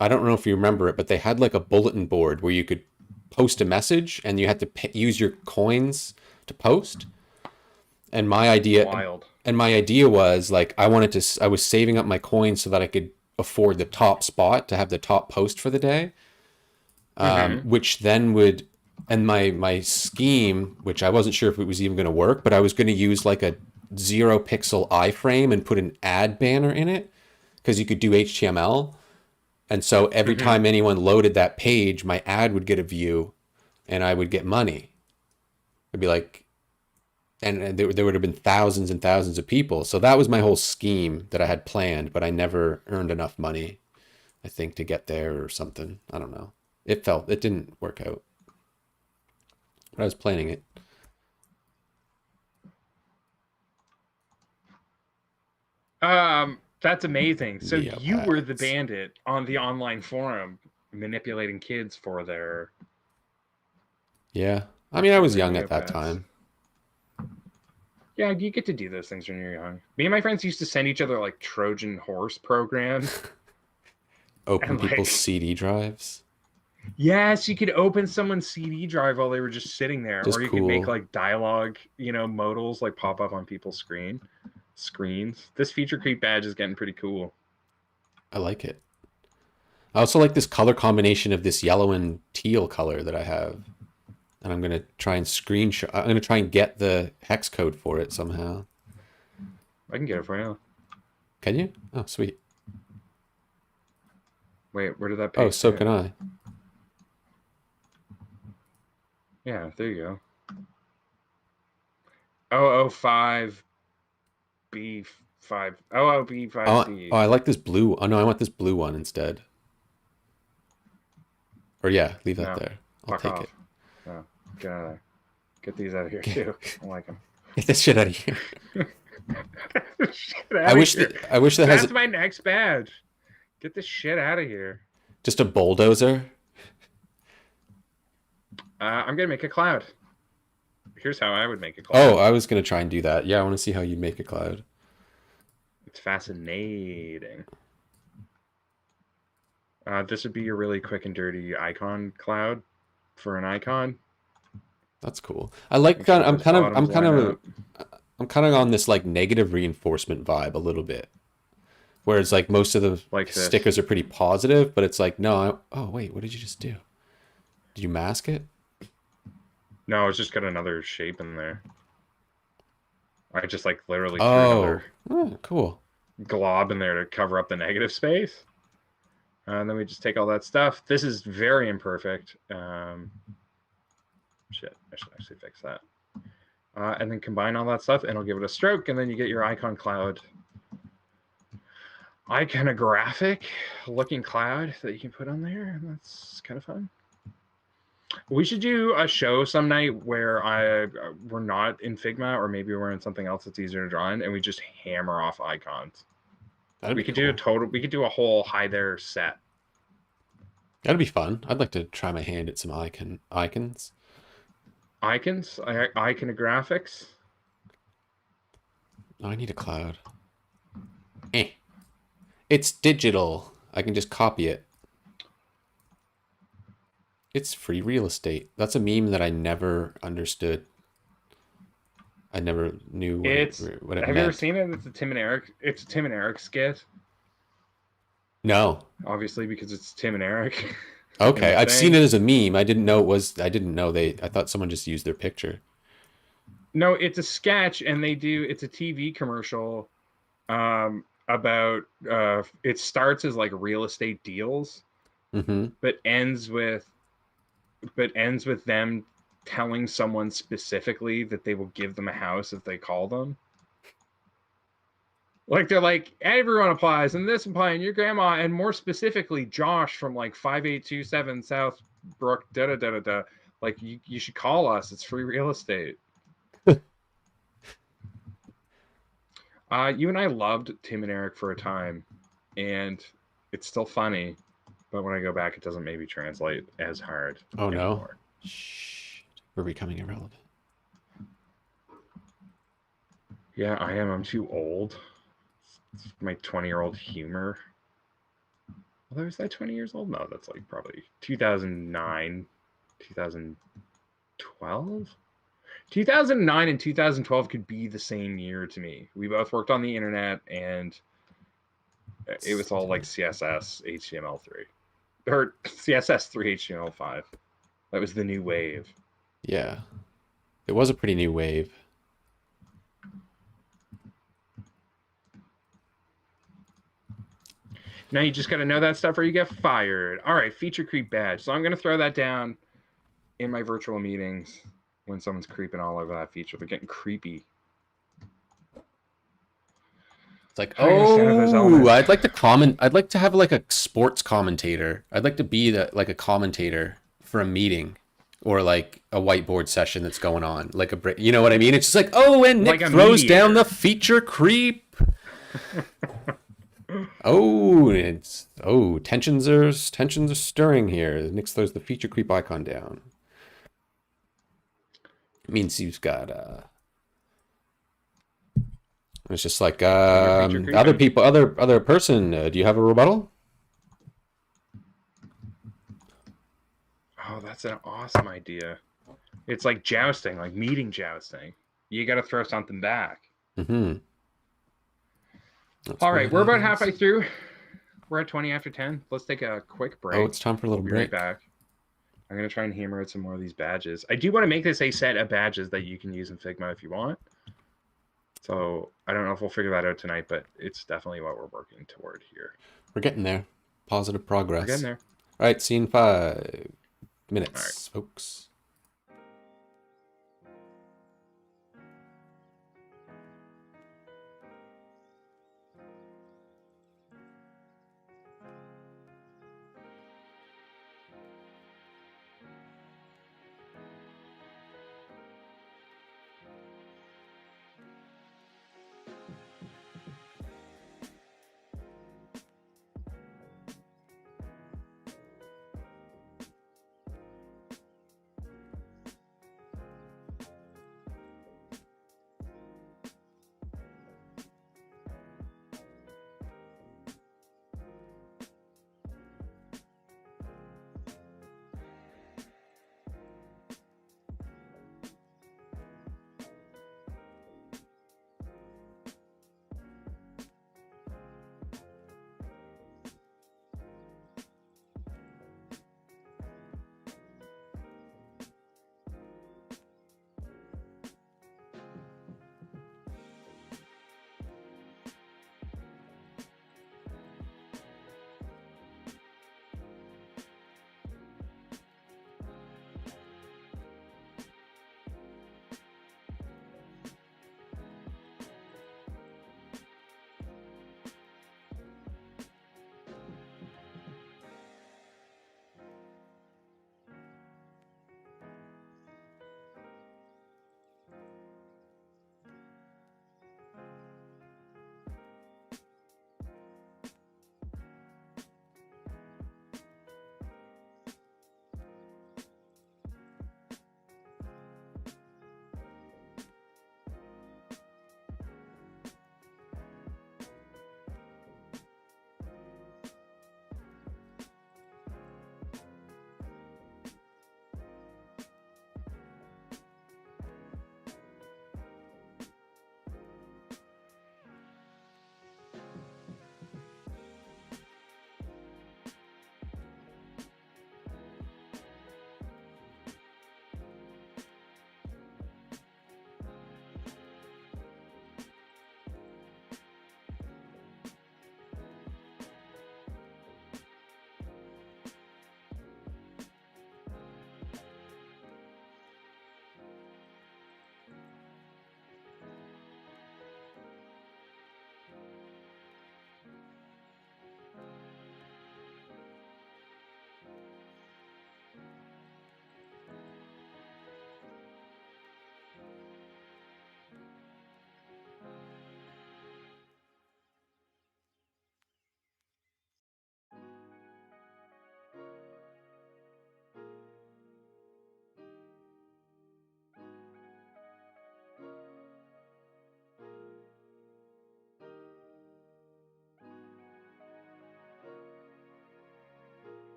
I don't know if you remember it, but they had like a bulletin board where you could post a message and you had to use your coins to post. And Wild. my idea was like I was saving up my coins so that I could afford the top spot to have the top post for the day, Hmm. which then would, and my scheme, which I wasn't sure if it was even going to work, but I was going to use like a 0 pixel iframe and put an ad banner in it because you could do HTML. And so every Hmm. time anyone loaded that page, my ad would get a view and I would get money. It'd be like, and there would have been thousands and thousands of people. So that was my whole scheme that I had planned, but I never earned enough money, I think, to get there or something. I don't know. It didn't work out, but I was planning it. That's amazing. So you were the Neopets. bandit on the online forum manipulating kids for Yeah. I mean, I was their young at that Neopets. time. Yeah, you get to do those things when you're young. Me and my friends used to send each other like Trojan horse programs Open and people's like CD drives. yes, you could open someone's CD drive while they were just sitting there, Just or you could make cool. like dialogue, modals like pop up on people's screens. This feature creep badge is getting pretty cool. I like it. I also like this color combination of this yellow and teal color that I have. And I'm gonna try and screenshot. I'm gonna try and get the hex code for it somehow. I can get it for you. Can you? Oh, sweet. Wait, where did that Oh, page so save? can I. Yeah, there you go. 005 B5 Oh, B5D. I like this blue. Oh no, I want this blue one instead. Or yeah, leave that No, there. I'll fuck take it. off. No, get out of there. Get these out of here too. I like them. Get this shit out of here. Shit out of here. I wish that has That's my next badge. Get this shit out of here. just a bulldozer. I'm gonna make a cloud. Here's how I would make a Oh, cloud. I was gonna try and do that. Yeah, I want to see how you make a cloud. It's fascinating. This would be a really quick and dirty icon cloud for an icon. That's cool. I like Make sure those bottoms line up I'm kind of on this like negative reinforcement vibe a little bit. Whereas like most of the like this. stickers are pretty positive, but it's like oh wait, what did you just do? Did you mask it? No, it's just got another shape in there. I just like literally threw Oh, another oh cool. glob in there to cover up the negative space. And then we just take all that stuff. This is very imperfect. Shit, I should actually fix that. And then combine all that stuff, and it'll give it a stroke, and then you get your icon cloud. Iconographic looking cloud that you can put on there, and that's kind of fun. We should do a show some night where we're not in Figma, or maybe we're in something else that's easier to draw in, and we just hammer off icons. That'd We be could cool. we could do a whole hi there set. That'd be fun. I'd like to try my hand at some icons. Iconographics. Oh, I need a cloud. Eh. It's digital. I can just copy it. It's free real estate. That's a meme that I never understood. I never knew It's what it have you ever meant. seen it? It's a Tim and Eric. It's a Tim and Eric skit. No. Obviously, because it's Tim and Eric in Okay, the I've seen thing. it as a meme. I didn't know it was. I didn't know they. I thought someone just used their picture. No, it's a sketch, and it's a TV commercial about it starts as like real estate deals, Mm-hmm. but ends with them telling someone specifically that they will give them a house if they call them. Like they're like everyone applies, and this applying your grandma, and more specifically Josh from like 5827 South Brook, da da da da da. Like you should call us. It's free real estate. You and I loved Tim and Eric for a time, and it's still funny. but when I go back, it doesn't maybe translate as hard. Oh no. anymore. Shh. We're becoming irrelevant. Yeah, I am. I'm too old. It's my 20-year-old humor. Although, is that 20 years old? No, that's like probably 2009, 2012? 2009 and 2012 could be the same year to me. We both worked on the internet, and it was all like CSS, HTML3, or CSS3, HTML5. That was the new wave. Yeah. It was a pretty new wave. Now you just got to know that stuff or you get fired. All right, feature creep badge. So I'm going to throw that down in my virtual meetings when someone's creeping all over that feature. They're getting creepy. It's like, I understand if there's elements. I'd like to comment. I'd like to have like a sports commentator. I'd like to be like a commentator for a meeting or like a whiteboard session that's going on. Like you know what I mean? It's just like, oh, and Nick Like a throws down mediator. the feature creep. Tensions are stirring here. Nick throws the feature creep icon down. It means you've got it's just like other people, other person. Do you have a rebuttal? Oh, that's an awesome idea. It's like jousting, like meeting jousting. You got to throw something back. Mm-hmm. All right, we're about halfway through. We're at 20 after 10. Let's take a quick break. Oh, it's time for a little break. Right back. I'm going to try and hammer out some more of these badges. I do want to make this a set of badges that you can use in Figma if you want. So I don't know if we'll figure that out tonight, but it's definitely what we're working toward here. We're getting there. Positive progress. We're getting there. All right, see you in 5 minutes, folks.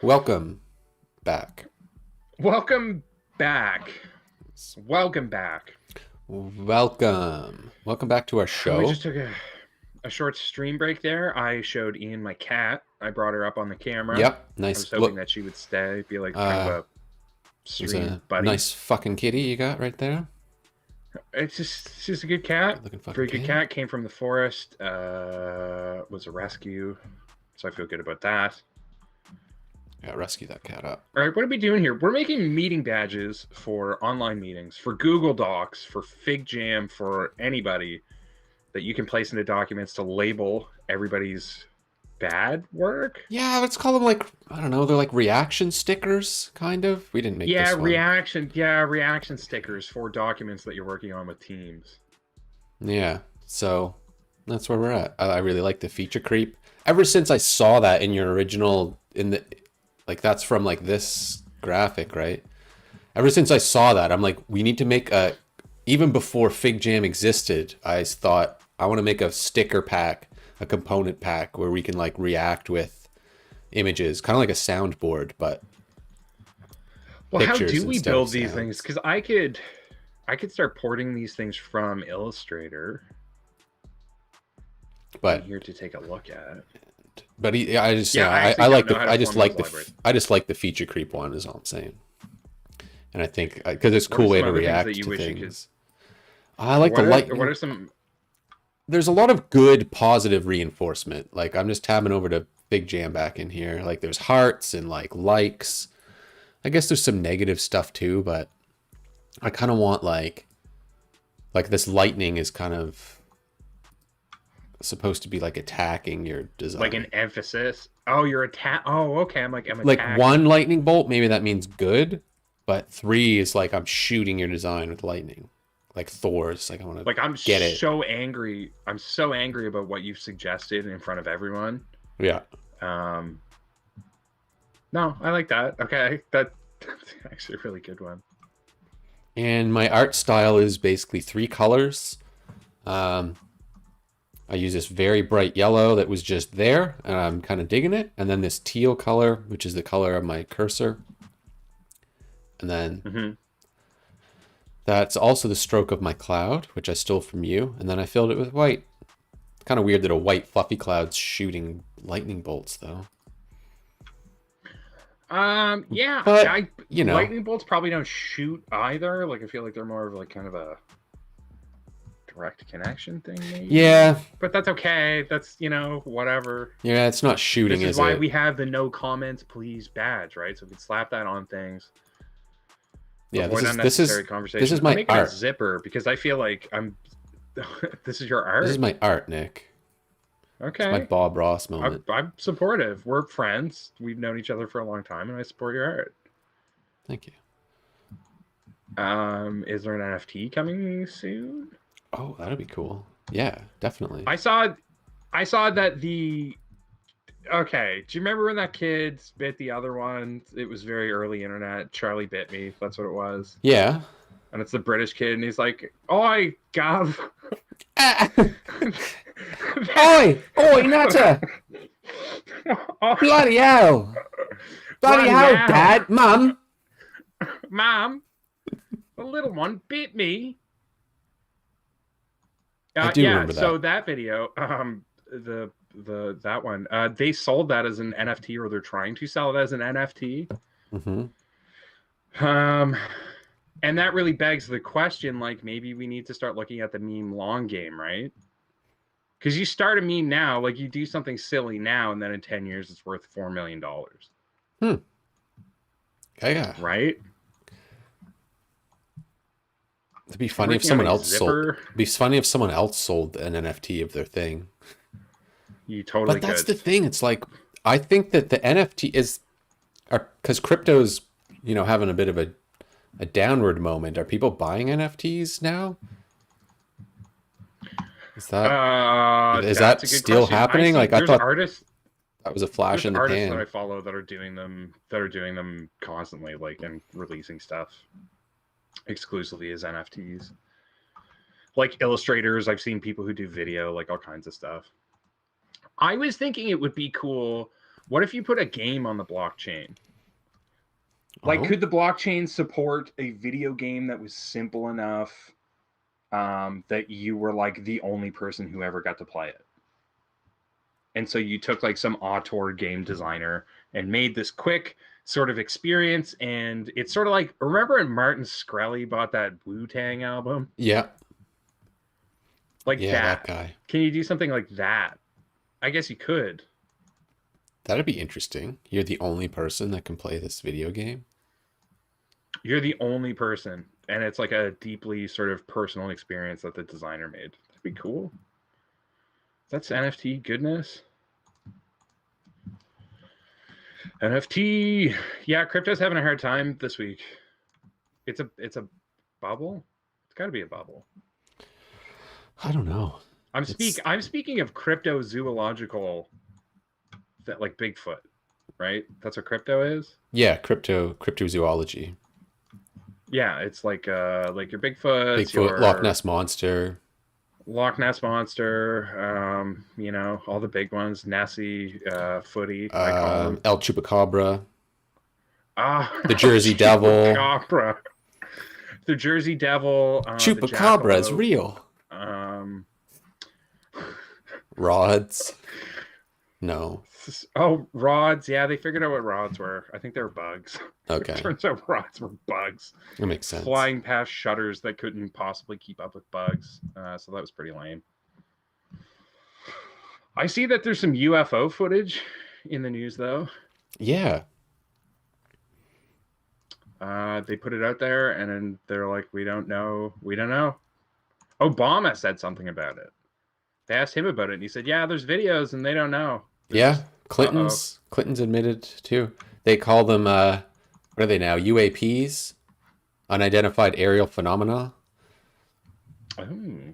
Welcome back. Welcome back. Welcome back. Welcome back to our So we show. just took a short stream break there. I showed Ian my cat. I brought her up on the camera. Yep, I nice. was hoping that she would stay, be like kind of a It's stream a buddy. nice fucking kitty you got right there. It's just a good cat. Good looking fucking Very good kitty. cat. Came from the forest. Was a rescue, so I feel good about that. Yeah, rescue that cat up. All right, what are we doing here? We're making meeting badges for online meetings, for Google Docs, for FigJam, for anybody that you can place into documents to label everybody's bad work. Yeah, let's call them like, I don't know, they're like reaction stickers, kind of. We didn't make this one. reaction stickers for documents that you're working on with teams. Yeah, so that's where we're at. I really like the feature creep. Ever since I saw that in your original, like that's from like this graphic, right? Ever since I saw that, I'm like, we need to make a, even before FigJam existed, I thought, I want to make a sticker pack, a component pack where we can like react with images, kind of like a soundboard, but Well, how pictures do we instead build of these sounds. things? Because I could start porting these things from Illustrator. But Here to take a look at. I just Yeah, I yeah, actually I like don't know how the to I just form like those the libraries. I just like the feature creep one is all I'm saying. And I think because it's a What cool are way some to other things react that you to wish you things. I like the What lightning. are some? There's a lot of good positive reinforcement. Like I'm just tabbing over to FigJam back in here. Like there's hearts and like likes. I guess there's some negative stuff too, but I kind of want like this lightning is kind of supposed to be like attacking your design. Like an emphasis. Oh, you're attack. Oh, okay. I'm like attacking. one lightning bolt, maybe that means good, but three is like I'm shooting your design with lightning. Like Thor's, like I want to Like I'm get it. so angry. I'm so angry about what you've suggested in front of everyone. Yeah. No, I like that. Okay, that's actually a really good one. And my art style is basically 3 colors. I use this very bright yellow that was just there, and I'm kind of digging it. And then this teal color, which is the color of my cursor. And then that's also the stroke of my cloud, which I stole from you. And then I filled it with white. It's kind of weird that a white fluffy cloud's shooting lightning bolts, though. Yeah, But, you know. lightning bolts probably don't shoot either. Like I feel like they're more of like kind of a direct connection thing, maybe. Yeah. But that's okay. That's whatever. Yeah, it's not shooting, This is is why it? we have the no comments please badge, right? So we can slap that on things. Yeah, Avoid this unnecessary conversation. this is my I'm making art. a zipper because I feel like I'm. This is your art. This is my art, Nick. Okay. It's my Bob Ross moment. I'm supportive. We're friends. We've known each other for a long time, and I support your art. Thank you. Is there an NFT coming soon? Oh, that'd be cool. Yeah, definitely. I saw that the. Okay, do you remember when that kid bit the other one? It was very early internet. Charlie bit me. That's what it was. Yeah. And it's the British kid, and he's like, "Oi, Gav." Oi, nutter! Bloody hell! Bloody hell, Dad, Mum! Mom, the little one bit me. I do remember that. So that video, that one, they sold that as an NFT, or they're trying to sell it as an NFT. And that really begs the question, like maybe we need to start looking at the meme long game, right? Because you start a meme now, like you do something silly now, and then in 10 years it's worth $4 million. Yeah. Right? It'd be funny if someone else sold. It'd be funny if someone else sold an NFT of their thing. You totally But that's could. the thing. It's like I think that the NFT is, because crypto's having a bit of a downward moment. Are people buying NFTs now? Is that still happening? Like I thought artists. that was a flash in the artists pan. that I follow that are doing them constantly, like, and releasing stuff exclusively as NFTs. Like illustrators, I've seen people who do video, like all kinds of stuff. I was thinking it would be cool What if you put a game on the blockchain? Like, Oh, could the blockchain support a video game that was simple enough that you were like the only person who ever got to play it? And so you took like some auteur game designer and made this quick sort of experience. And it's sort of like, remember when Martin Shkreli bought that Wu-Tang album? yeah. Like Yeah, that that. guy. Can you do something like that? I guess you could. That'd be interesting. You're the only person that can play this video game. You're the only person. And it's like a deeply sort of personal experience that the designer made. That'd be cool. That's NFT goodness. NFT. Yeah, crypto's having a hard time this week. It's a bubble. It's got to be a bubble. I don't know. I'm speaking of cryptozoological, that like Bigfoot, right? That's what crypto is. Yeah, cryptozoology. Yeah, it's like your Bigfoot, Bigfoot, your Loch Ness monster. Loch Ness monster, you know, all the big ones, Nessie, Footy, I call them. El Chupacabra. The Jersey Devil. Chupacabra. The Jersey Devil. Chupacabra is real. Rods. No. Oh, rods. Yeah, they figured out what rods were. I think they were bugs. Okay. Turns out rods were bugs. That makes sense. Flying past shutters that couldn't possibly keep up with bugs. So that was pretty lame. I see that there's some UFO footage in the news, though. Yeah. They put it out there, and then they're like, "We don't know. We don't know." Obama said something about it. They asked him about it, and he said, "Yeah, there's videos, and they don't know." Yeah. Clinton's admitted too. They call them what are they now? UAPs, unidentified aerial phenomena. Oh.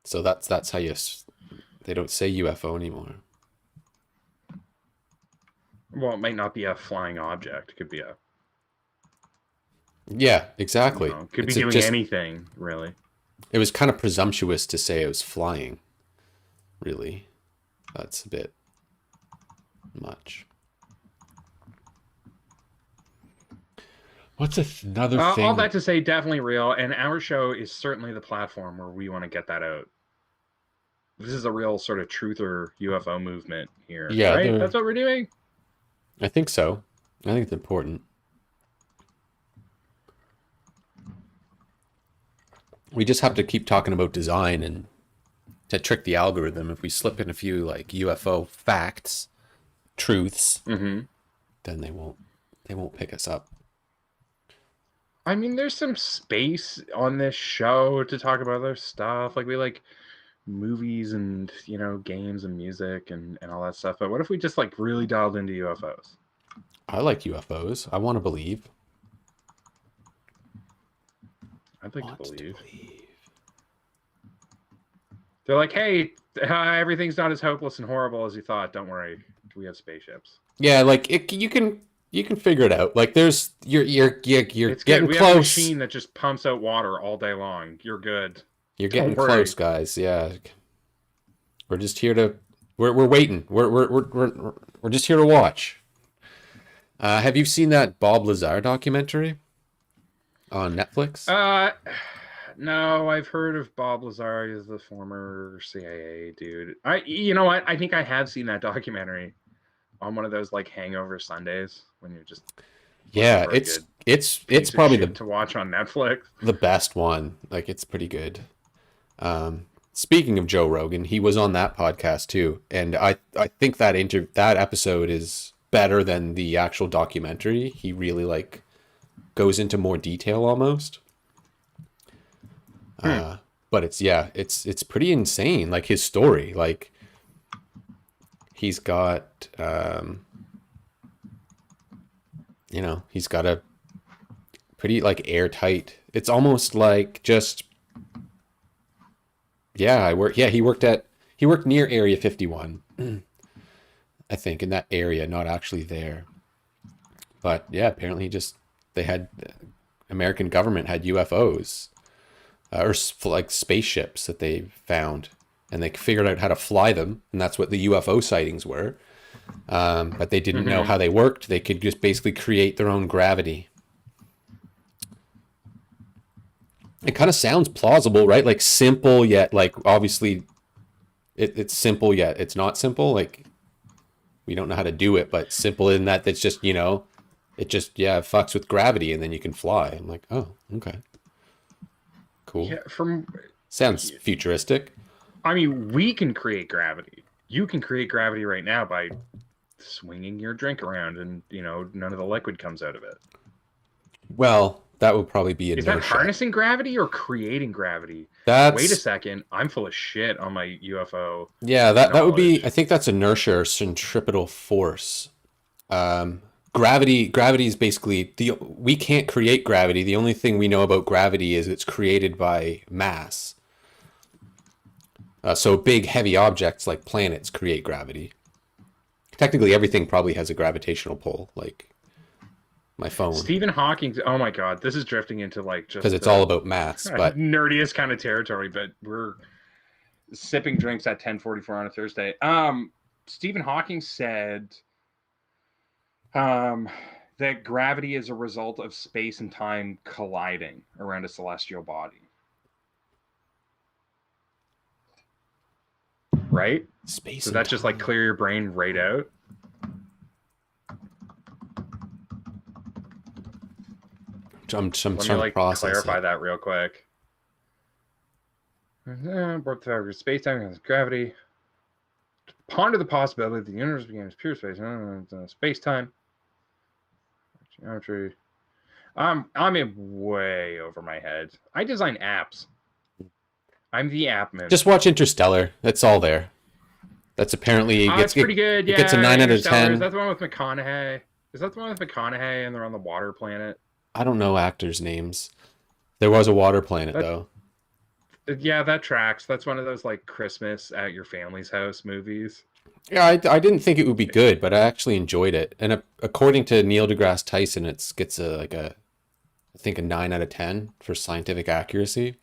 So that's how they don't say UFO anymore. Well, it might not be a flying object. It could be a. Yeah, exactly. Could be doing anything, really. It was kind of presumptuous to say it was flying. Really, that's a bit much. What's another thing? All that to say, definitely real, and our show is certainly the platform where we want to get that out. This is a real sort of truther UFO movement here. Yeah, right? That's what we're doing. I think so. I think it's important. We just have to keep talking about design and to trick the algorithm. If we slip in a few like UFO facts, truths, then they won't pick us up. I mean, there's some space on this show to talk about other stuff. Like we like movies and, you know, games and music and all that stuff. But what if we just like really dialed into UFOs? I like UFOs. I want to believe. I'd like to believe. They're like, hey, everything's not as hopeless and horrible as you thought. Don't worry, we have spaceships. Yeah, like you can figure it out. Like there's you're it's getting good. We close. have a machine that just pumps out water all day long. You're good. You're getting close, guys. Yeah, we're just here to we're waiting. We're just here to watch. Have you seen that Bob Lazar documentary on Netflix? No, I've heard of Bob Lazar as the former CIA dude. You know what? I think I have seen that documentary on one of those like hangover Sundays when you're just yeah, it's probably to watch on Netflix. The best one. Like it's pretty good. Speaking of Joe Rogan, he was on that podcast too, and I think that episode is better than the actual documentary. He really like goes into more detail almost. But it's pretty insane. Like his story, like he's got, he's got a pretty like airtight. It's almost like just, he worked near Area 51, I think, in that area, not actually there. But yeah, apparently American government had UFOs. Or like spaceships that they found and they figured out how to fly them, and that's what the UFO sightings were. But they didn't know how they worked. They could just basically create their own gravity. It kind of sounds plausible, right? Like simple yet, like obviously it's simple yet it's not simple. Like we don't know how to do it, but simple in that it's just, it just, yeah, it fucks with gravity and then you can fly. I'm like, oh, okay. Cool. Yeah, Sounds futuristic. I mean, we can create gravity. You can create gravity right now by swinging your drink around and, none of the liquid comes out of it. Well, that would probably be Is that harnessing gravity or creating gravity? Wait a second. I'm full of shit on my UFO. Yeah, that would be, I think that's inertia or centripetal force. Gravity is basically, we can't create gravity. The only thing we know about gravity is it's created by mass. So big, heavy objects like planets create gravity. Technically, everything probably has a gravitational pull, like my phone. Stephen Hawking. Oh my God, this is drifting into like just because it's all about maths, but nerdiest kind of territory. But we're sipping drinks at 10:44 on a Thursday. Stephen Hawking said that gravity is a result of space and time colliding around a celestial body. Right? Space. So that's just like clear your brain right out. I'm trying Let me to process clarify it. that real quick. Space time has gravity. Ponder the possibility that the universe began as pure space. Space time. Geometry. I'm in way over my head. I design apps. I'm the app man. Just watch Interstellar. That's all there. That's apparently it's pretty good. Yeah, it gets a 9 out of 10. Is that the one with McConaughey? And they're on the water planet? I don't know actors' names. There was a water planet though. Yeah, that tracks. That's one of those like Christmas at your family's house movies. Yeah, I didn't think it would be good, but I actually enjoyed it. And according to Neil deGrasse Tyson, it gets I think a 9 out of 10 for scientific accuracy.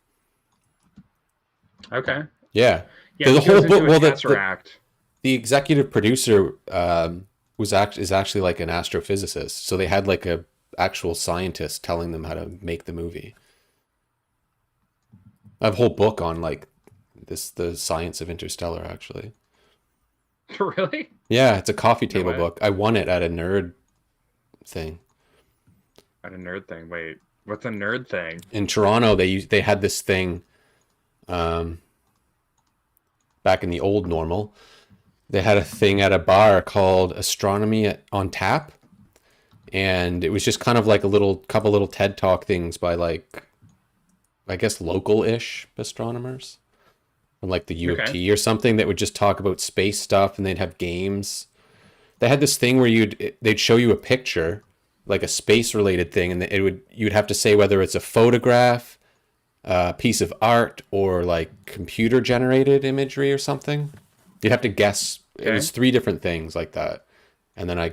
Okay. Yeah. Yeah. The whole book. Well, the executive producer is actually like an astrophysicist, so they had like a actual scientist telling them how to make the movie. I have a whole book on like the science of Interstellar, actually. Really? Yeah, it's a coffee table book. I won it at a nerd thing. At a nerd thing? Wait, what's a nerd thing? In Toronto, they had this thing. Back in the old normal, they had a thing at a bar called Astronomy on Tap, and it was just kind of like couple little TED Talk things by like, I guess local-ish astronomers from like the U of T or something that would just talk about space stuff, and they'd have games. They had this thing where they'd show you a picture, like a space-related thing, and you'd have to say whether it's a photograph, piece of art, or like computer-generated imagery or something. You'd have to guess. It was 3 different things like that, and then I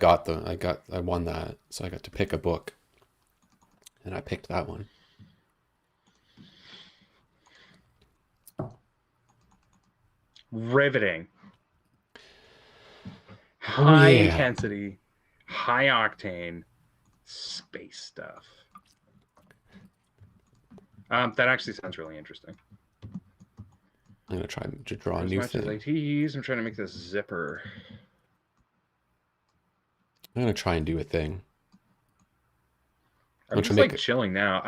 won that, so I got to pick a book, and I picked that one. Riveting. High intensity, high octane space stuff. That actually sounds really interesting. I'm gonna try to draw a new thing. I'm trying to make this zipper. I'm gonna try and do a thing. I'm just like chilling now.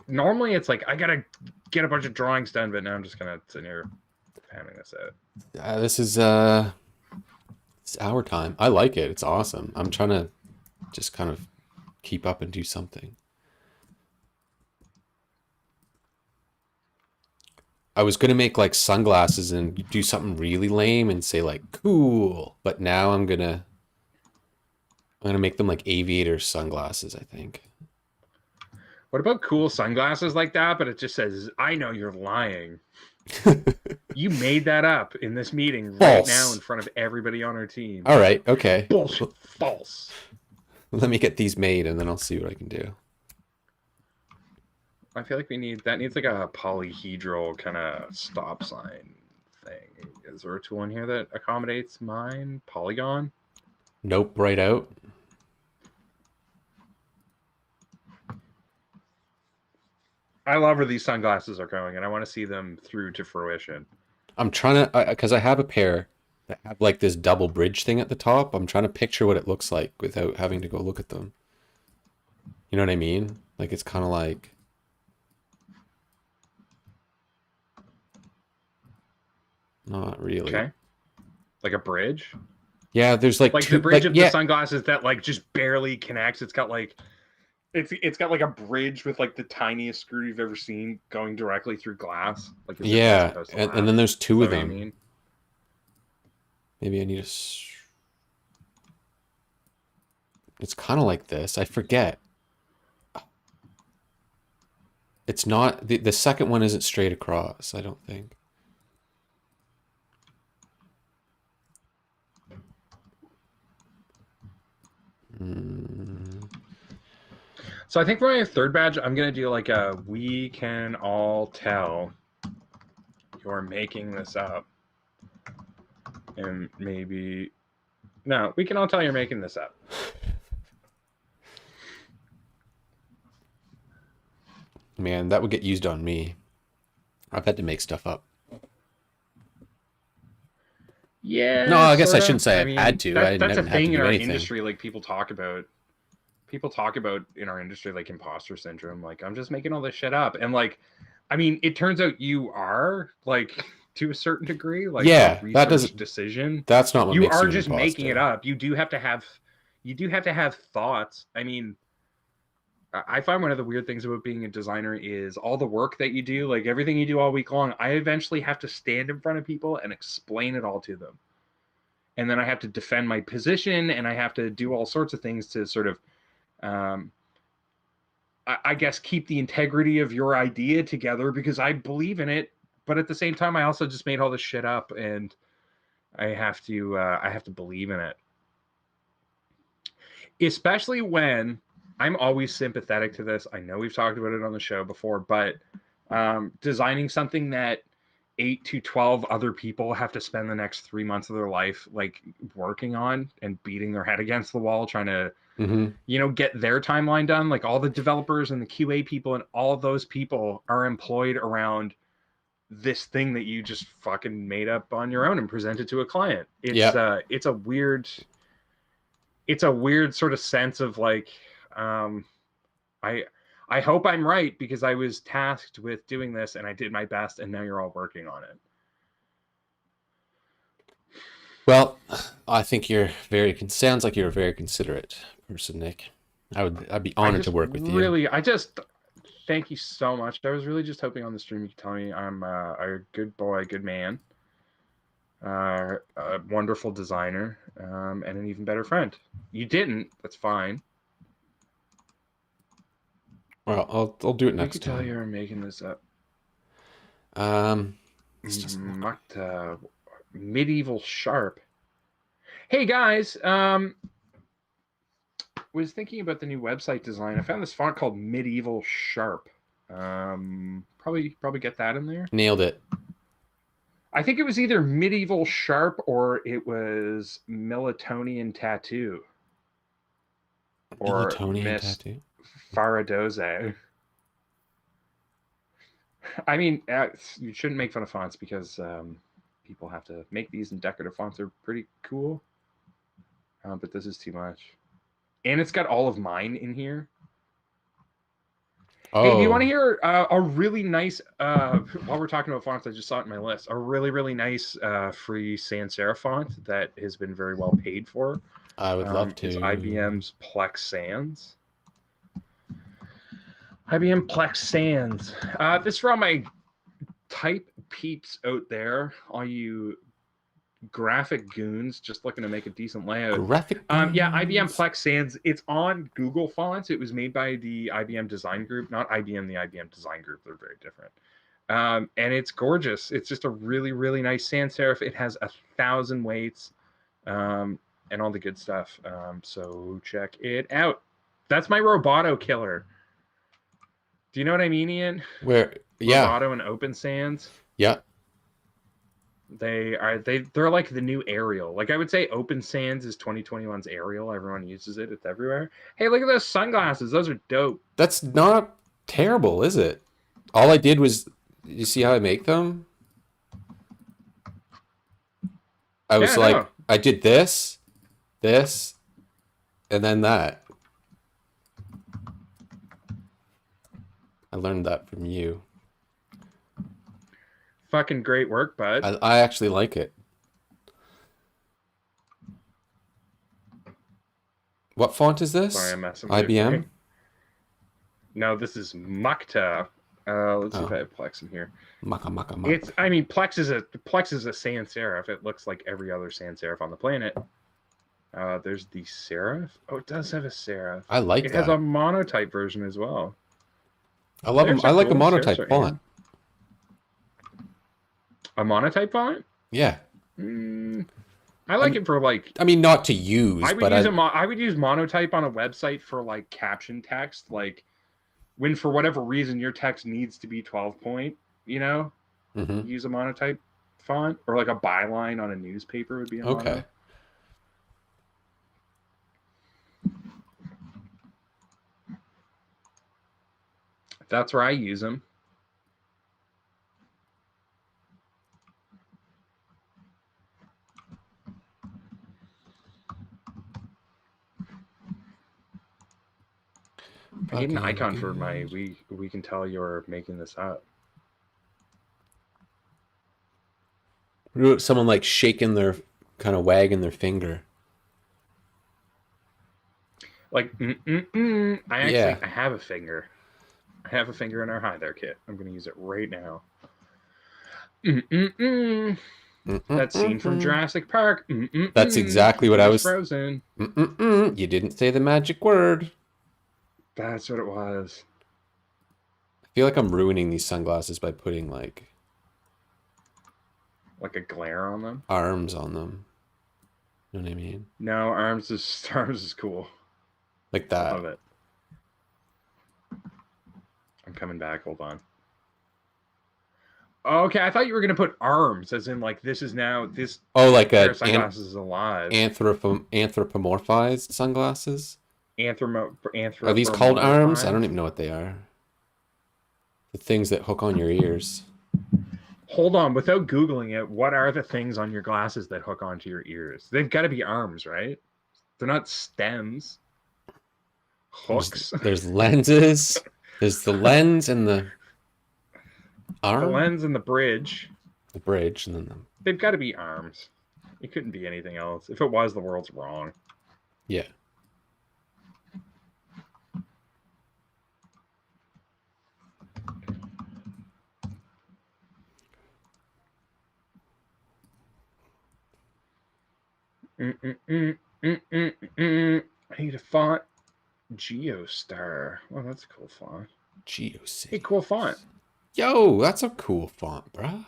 Normally it's like I gotta get a bunch of drawings done, but now I'm just gonna sit here hamming this out. This is it's our time. I like it. It's awesome. I'm trying to just kind of keep up and do something. I was gonna make like sunglasses and do something really lame and say like cool, but now I'm gonna make them like aviator sunglasses, I think. What about cool sunglasses like that, but it just says, I know you're lying. You made that up in this meeting right now in front of everybody on our team. All right, okay. Bullshit. False. Let me get these made and then I'll see what I can do. I feel like that needs like a polyhedral kind of stop sign thing. Is there a tool in here that accommodates mine? Polygon? Nope, right out. I love where these sunglasses are going, and I want to see them through to fruition. I'm trying to, because I have a pair that have like this double bridge thing at the top. I'm trying to picture what it looks like without having to go look at them. You know what I mean? Like it's kind of like, not really. Okay. Like a bridge? Yeah, there's like Like two, the bridge like of yeah, the sunglasses that like just barely connects. It's got like it's got like a bridge with like the tiniest screw you've ever seen going directly through glass. Like as if that's yeah, supposed to and then last. there's Is two that of what you them. mean? Maybe I need a. It's kind of like this. I forget. It's not the second one isn't straight across, I don't think. Mm, So I think for my third badge, I'm gonna do like a we can all tell you're making this up. And maybe no, we can all tell you're making this up. man, that would get used on me. I've had to make stuff up. Yeah, No, I guess I sorta. shouldn't say I I've mean, had to. I that's a haven't had to thing in do our anything. industry. Like people talk about in our industry like imposter syndrome. Like I'm just making all this shit up, and like, I mean, it turns out you are like to a certain degree, like a Yeah, that research doesn't. decision. That's not what You makes are you an just making it imposter. up. You do have to have thoughts. I mean, I find one of the weird things about being a designer is all the work that you do, like everything you do all week long. I eventually have to stand in front of people and explain it all to them, and then I have to defend my position, and I have to do all sorts of things to sort of, um, I guess, keep the integrity of your idea together because I believe in it. But at the same time, I also just made all this shit up, and I have to believe in it, especially when I'm always sympathetic to this. I know we've talked about it on the show before, but designing something that 8 to 12 other people have to spend the next 3 months of their life like working on and beating their head against the wall trying to Hmm. get their timeline done. Like all the developers and the QA people and all those people are employed around this thing that you just fucking made up on your own and presented to a client. Yeah. It's a weird sort of sense of like, um, I I hope I'm right because I was tasked with doing this and I did my best and now you're all working on it. Well, I think you're sounds like you're a very considerate person, Nick. I'd be honored to work with you. I just thank you so much. I was really just hoping on the stream you could tell me I'm a good boy, good man, a wonderful designer, and an even better friend. You didn't. That's fine. Well, I'll do it We next could tell time. you're making this up. This doesn't look. Mukta, medieval sharp. Hey guys, was thinking about the new website design. I found this font called Medieval Sharp. Probably get that in there. Nailed it. I think it was either Medieval Sharp or it was Militonian Tattoo or Melatonin Miss tattoo. Faradoze. I mean, you shouldn't make fun of fonts because people have to make these, and decorative fonts are pretty cool. But this is too much. And it's got all of mine in here. Oh. Hey, do you want to hear a really nice, while we're talking about fonts, I just saw it in my list, a really, really nice free sans serif font that has been very well paid for. I would love to. It's IBM's Plex Sans. IBM Plex Sans. This is for all my type peeps out there, all you graphic goons just looking to make a decent layout. Graphic. Yeah, IBM Plex Sans. It's on Google Fonts. It was made by the IBM Design Group, not IBM, the IBM Design Group. They're very different. And it's gorgeous. It's just a really, really nice sans serif. It has 1,000 weights and all the good stuff. So check it out. That's my Roboto killer. Do you know what I mean, Ian? Where? Yeah. Roboto and Open Sans. Yeah. They're like the new Arial. Like I would say Open Sans is 2021's Arial. Everyone uses it. It's everywhere. Hey, look at those sunglasses. Those are dope. That's not terrible, is it? All I did was, you see how I make them? I Yeah, was no. like, I did this, this, and then that. I learned that from you. Fucking great work, bud. I actually like it. What font is Sorry, this? I'm messing with you. IBM? No, this is Mukta. Let's see if I Oh, have Plex in here. maka maka maka. It's, I mean, Plex is a sans serif. It looks like every other sans serif on the planet. There's the serif. Oh, it does have a serif. I like It has a that. monotype version as well. I love them. Serifs I are like a cool. Serifs monotype are font. A monotype font? Yeah. I like it for like. I mean, not to use, I would but use I would use monotype on a website for like caption text, like when for whatever reason your text needs to be 12 point. Mhm. Use a monotype font, or like a byline on a newspaper would be a Okay. mono. That's where I use them. I need an icon for my we can tell you're making this up. Someone like shaking their, kind of wagging their finger. Like Yeah. I have a finger. I have a finger in our hi there kit. I'm gonna use it right now. That scene from Jurassic Park. That's exactly what I was. Frozen. You didn't say the magic word. That's what it was. I feel like I'm ruining these sunglasses by putting like Like a glare on them. arms on them. You know what I mean? No, arms is cool. Like I that. love it. I'm coming back. Hold on. Okay, I thought you were gonna put arms, as in like this is now this Oh, like pair a of sunglasses is alive. anthropomorphized sunglasses? Are these called arms? I don't even know what they are. The things that hook on your ears. Hold on, without Googling it, what are the things on your glasses that hook onto your ears? They've got to be arms, right? They're not stems. Hooks. There's lenses. There's the lens and the arm. The lens and the bridge. The bridge, and then the... They've got to be arms. It couldn't be anything else. If it was, the world's wrong. Yeah. I need a font. Geostar. Well, that's a cool font. GeoCities. Hey, cool font. Yo, that's a cool font, bruh.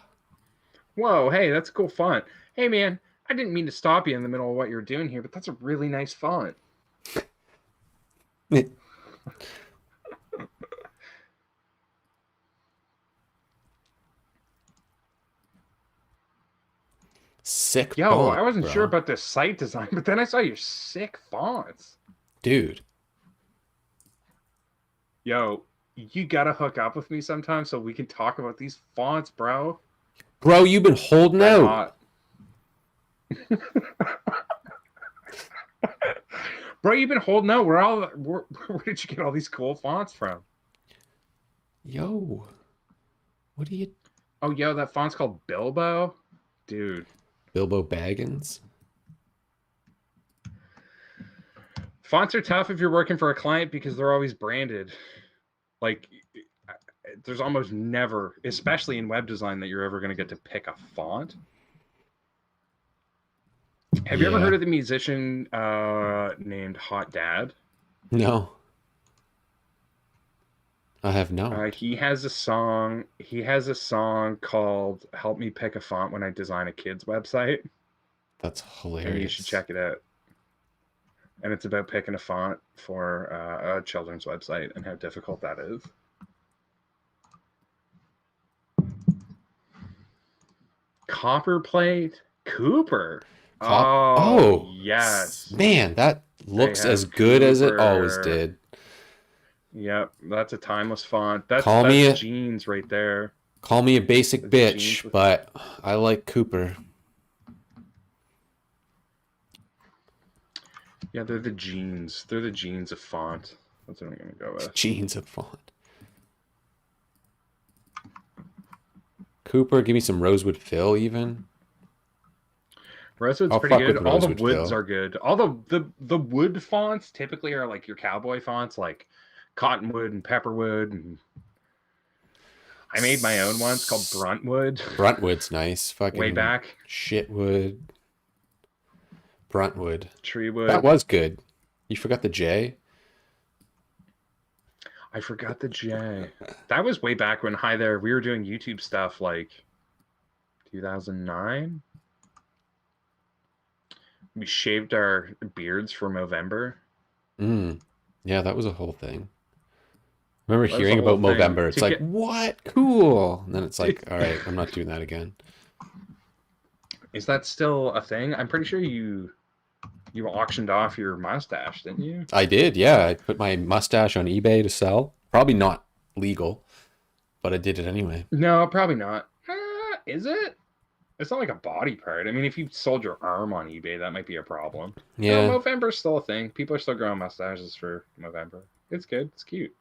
Whoa, hey, that's a cool font. Hey, man, I didn't mean to stop you in the middle of what you're doing here, but that's a really nice font. Sick Yo, font, I wasn't bro. sure about this site design, but then I saw your sick fonts. Dude. Yo, you gotta hook up with me sometime so we can talk about these fonts, bro. Bro, you've been holding Red out. hot. Bro, you've been holding out. Where did you get all these cool fonts from? Yo. What are you... Oh, yo, that font's called Bilbo? Dude. Bilbo Baggins? Fonts are tough if you're working for a client because they're always branded. Like, there's almost never, especially in web design, that you're ever going to get to pick a font. Have you ever heard of the musician named Hot Dad? No. I have not. He has a song. He has a song called "Help Me Pick a Font When I Design a Kid's Website." That's hilarious. And you should check it out. And it's about picking a font for a children's website and how difficult that is. Copper plate Cooper. Oh Oh, yes, man, that they looks as have good as it always Cooper. did. Yep, that's a timeless font. Call me That's a jeans right there. call me a basic That's jeans bitch, with but I like Cooper. yeah, they're the jeans. They're the jeans of font. That's what I'm gonna go with. Jeans of font. Cooper, give me some Rosewood Fill even. Rosewood's I'll pretty fuck good. with All the Rosewood woods Fill. are good. All the wood fonts typically are like your cowboy fonts, like Cottonwood and Pepperwood. And I made my own once called Bruntwood Bruntwood's nice. way Fucking back. Shitwood. Bruntwood. That Treewood. was good. You forgot the J? I forgot the J. That was way back when Hi There we were doing YouTube stuff like 2009. We shaved our beards for Movember. Yeah, that was a whole thing. I remember That was the hearing whole about thing. Movember. It's To like, get what? Cool. And then it's like, all right, I'm not doing that again. is that still a thing? I'm pretty sure you auctioned off your mustache, didn't you? I did, yeah. I put my mustache on eBay to sell. Probably not legal, but I did it anyway. No, probably not. Is it? It's not like a body part. I mean, if you sold your arm on eBay, that might be a problem. Yeah. No, Movember's still a thing. People are still growing mustaches for Movember. It's good. It's cute.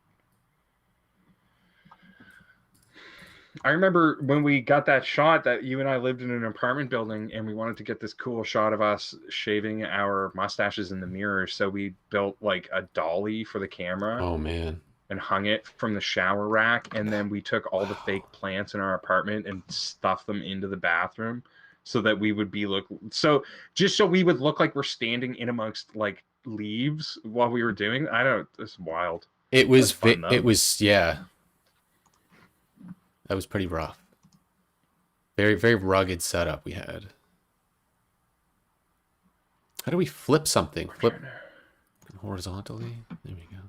I remember when we got that shot that you and I lived in an apartment building and we wanted to get this cool shot of us shaving our mustaches in the mirror. So we built like a dolly for the camera Oh man. and hung it from the shower rack. And then we took all the fake plants in our apartment and stuffed them into the bathroom so that we would be so we would look like we're standing in amongst like leaves while we were doing. I don't. It's wild. It was fun, though. it was yeah. That was pretty rough. Very, very rugged setup we had. How do we flip something? Flip horizontally? There we go.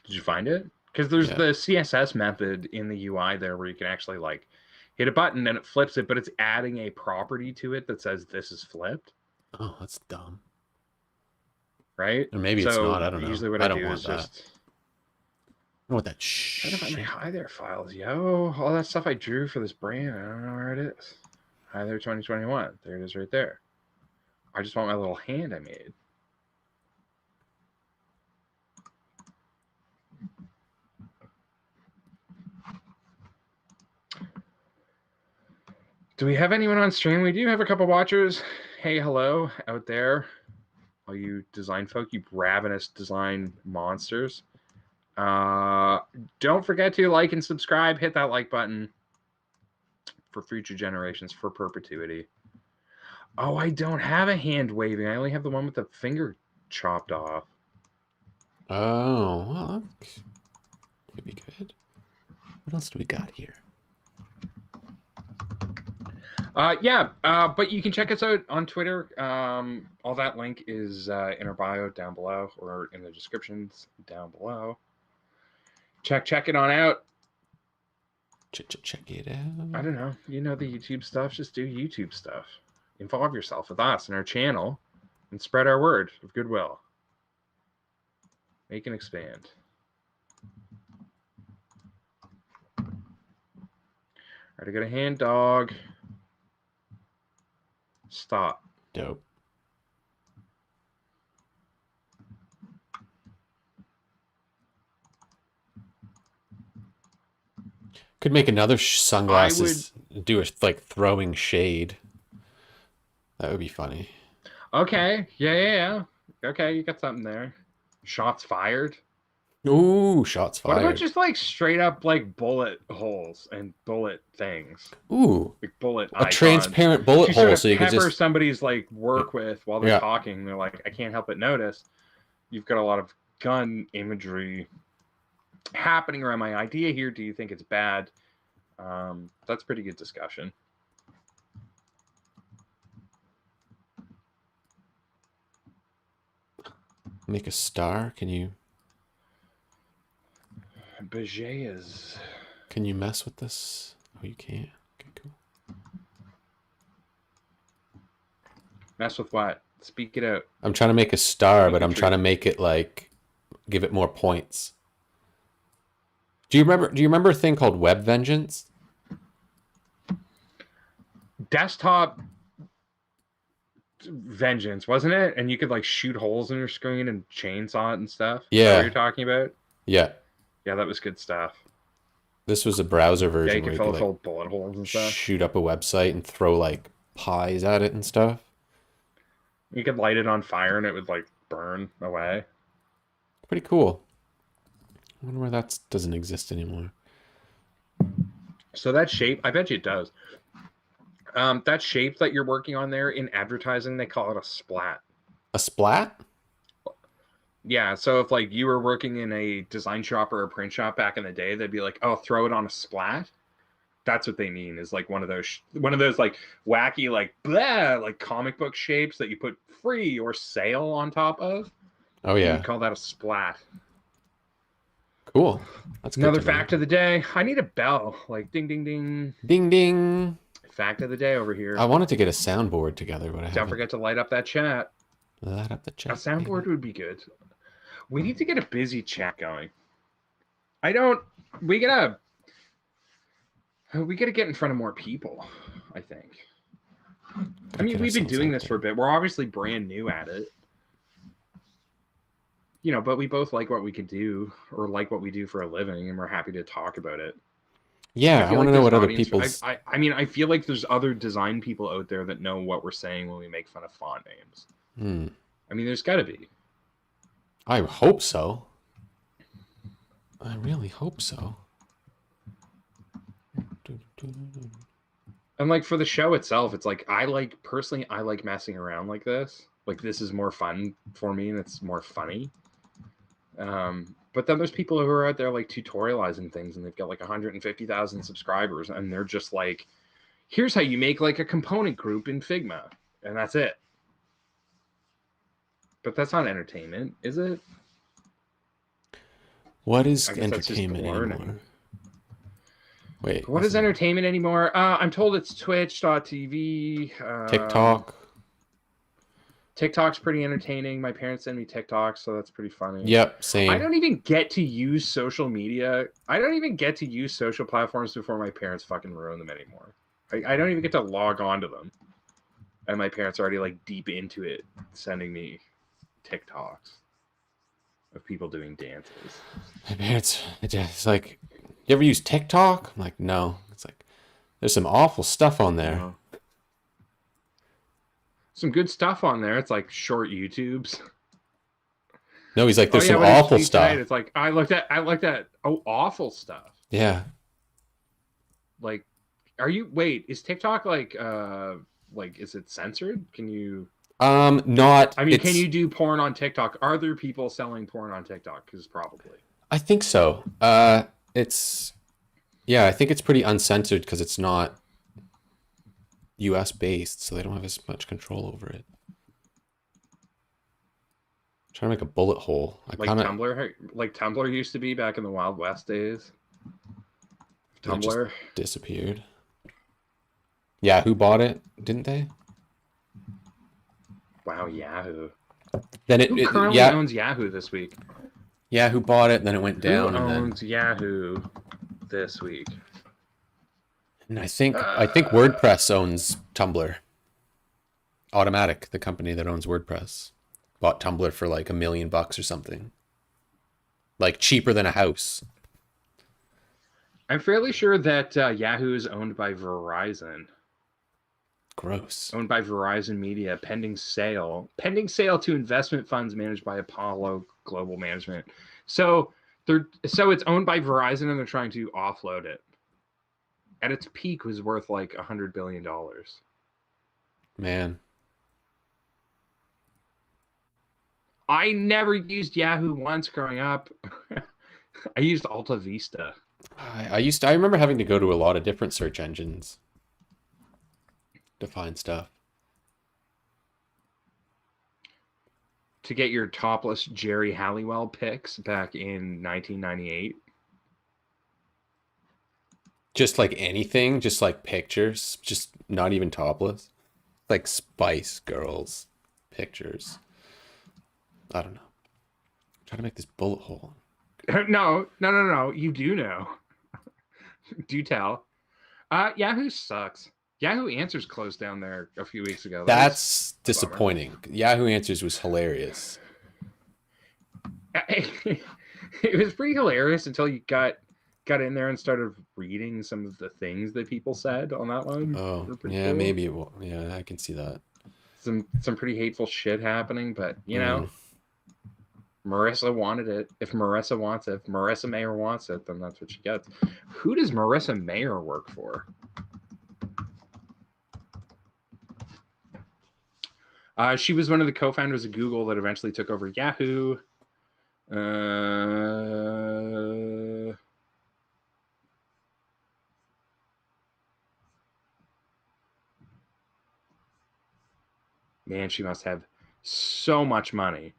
Did you find it? Because there's Yeah. the CSS method in the UI there where you can actually like hit a button and it flips it, but it's adding a property to it that says this is flipped, Oh, that's dumb. right? Or maybe it's not. I don't know. Usually what I I don't do want is that. just I don't want that trying to find my shit. Hi There files, yo. All that stuff I drew for this brand, I don't know where it is. Hi There 2021. There it is right there. I just want my little hand I made. Do we have anyone on stream? We do have a couple watchers. Hey, hello out there. All you design folk, you ravenous design monsters. Don't forget to like and subscribe. Hit that like button for future generations, for perpetuity. Oh, I don't have a hand waving. I only have the one with the finger chopped off. Oh, well, that could be good. What else do we got here? But you can check us out on Twitter. All that link is in our bio down below or in the descriptions down below. Check it on out. Check it out. I don't know. You know the YouTube stuff. Just do YouTube stuff. Involve yourself with us and our channel and spread our word of goodwill. Make and expand. All right, I got a hand dog. Stop. Dope. Could make another sunglasses. Do a like throwing shade. That would be funny. Okay. Yeah. Okay, you got something there. Shots fired. Ooh, shots fired. What about just like straight up like bullet holes and bullet things? Ooh, Like bullet a icons. transparent bullet You sort hole of so you can pepper just somebody's like work with while they're Yeah. talking. They're like, I can't help but notice you've got a lot of gun imagery happening around my idea here. Do you think it's bad? That's pretty good discussion. make a star. Can you Beget is mess with this? Oh, you can't. Okay, cool. Mess with what? Speak it out. I'm trying to make a star, Speak but the I'm trying to truth. make it like give it more points. Do you remember a thing called Web Vengeance? Desktop Vengeance, wasn't it? And you could like shoot holes in your screen and chainsaw it and stuff. Is that what you're Yeah. talking about? Yeah. Yeah, that was good stuff. This was a browser Yeah, you version where could you fill could it like full of bullet holes and stuff. shoot up a website and throw like pies at it and stuff. You could light it on fire and it would like burn away. Pretty cool. I wonder why that doesn't exist anymore. So that shape, I bet you it does. That shape that you're working on there in advertising, they call it a splat. A splat? Yeah, so if like you were working in a design shop or a print shop back in the day, they'd be like, "Oh, throw it on a splat." That's what they mean is like one of those like wacky like blah like comic book shapes that you put free or sale on top of. Oh And yeah. you'd call that a splat. Cool. That's good Another to know. fact of the day. I need a bell. Like ding ding ding. Ding ding. Fact of the day over here. I wanted to get a soundboard together, but I Don't haven't. forget to light up that chat. Light up the A chat. soundboard baby. would be good. We need to get a busy chat going. I don't. We gotta get in front of more people. I think. I mean, Get we've been ourselves doing out this there. for a bit. We're obviously brand new at it. You know, but we both like what we can do or like what we do for a living, and we're happy to talk about it. Yeah, I feel want to like know there's what an other audience for- people's. I mean, I feel like there's other design people out there that know what we're saying when we make fun of font names. Hmm. I mean, there's got to be. I hope so. I really hope so. And like for the show itself, it's like I like messing around like this. Like this is more fun for me and it's more funny. But then there's people who are out there like tutorializing things and they've got like 150,000 subscribers and they're just like, here's how you make like a component group in Figma. And that's it. But that's not entertainment, is it? What is I guess that's just entertainment learning. anymore? Wait. What is entertainment anymore? I'm told it's Twitch.tv. TikTok? TikTok's pretty entertaining. My parents send me TikToks, so that's pretty funny. Yep, same. I don't even get to use social media. I don't even get to use social platforms before my parents fucking ruin them anymore. I don't even get to log on to them. And my parents are already like deep into it, sending me TikToks of people doing dances. My parents, it's like, you ever use TikTok? I'm like, no. It's like, there's some awful stuff on there. Uh-huh. Some good stuff on there. It's like short YouTubes. No, he's like, there's some what did you awful see stuff. tonight? It's like I looked at awful stuff. Yeah. Like, is TikTok like is it censored? Can you Not. I mean, it's, can you do porn on TikTok? Are there people selling porn on TikTok? Because probably. I think so. It's, yeah, I think it's pretty uncensored because it's not US based, so they don't have as much control over it. Trying to make a bullet hole. Like Tumblr used to be back in the Wild West days. Tumblr disappeared. Yeah, who bought it? Didn't they? Wow, Yahoo. Then Who currently owns Yahoo this week? Yeah, who bought it? Then it went down. Who and owns Yahoo this week? And I think WordPress owns Tumblr. Automatic, the company that owns WordPress, bought Tumblr for like $1 million or something. Like cheaper than a house. I'm fairly sure that Yahoo is owned by Verizon. Gross. Owned by Verizon Media, pending sale to investment funds managed by Apollo Global Management. So it's owned by Verizon and they're trying to offload it. At its peak was worth like $100 billion. Man. I never used Yahoo once growing up. I used Alta Vista. I remember having to go to a lot of different search engines to find stuff. To get your topless Jerry Halliwell pics back in 1998. Just like anything, just like pictures, just not even topless. like Spice Girls pictures. I don't know. Try to make this bullet hole. No, no, no, no. You do know. Do tell. Yahoo sucks. Yahoo Answers closed down there a few weeks ago. That was That's a bummer. disappointing. Yahoo Answers was hilarious. It was pretty hilarious until you got in there and started reading some of the things that people said on that one. Oh, They were pretty yeah, cool. maybe it will. Yeah, I can see that. Some pretty hateful shit happening, but you know, Marissa wanted it. If Marissa wants it, if Marissa Mayer wants it, then that's what she gets. Who does Marissa Mayer work for? She was one of the co-founders of Google that eventually took over Yahoo. Man, she must have so much money.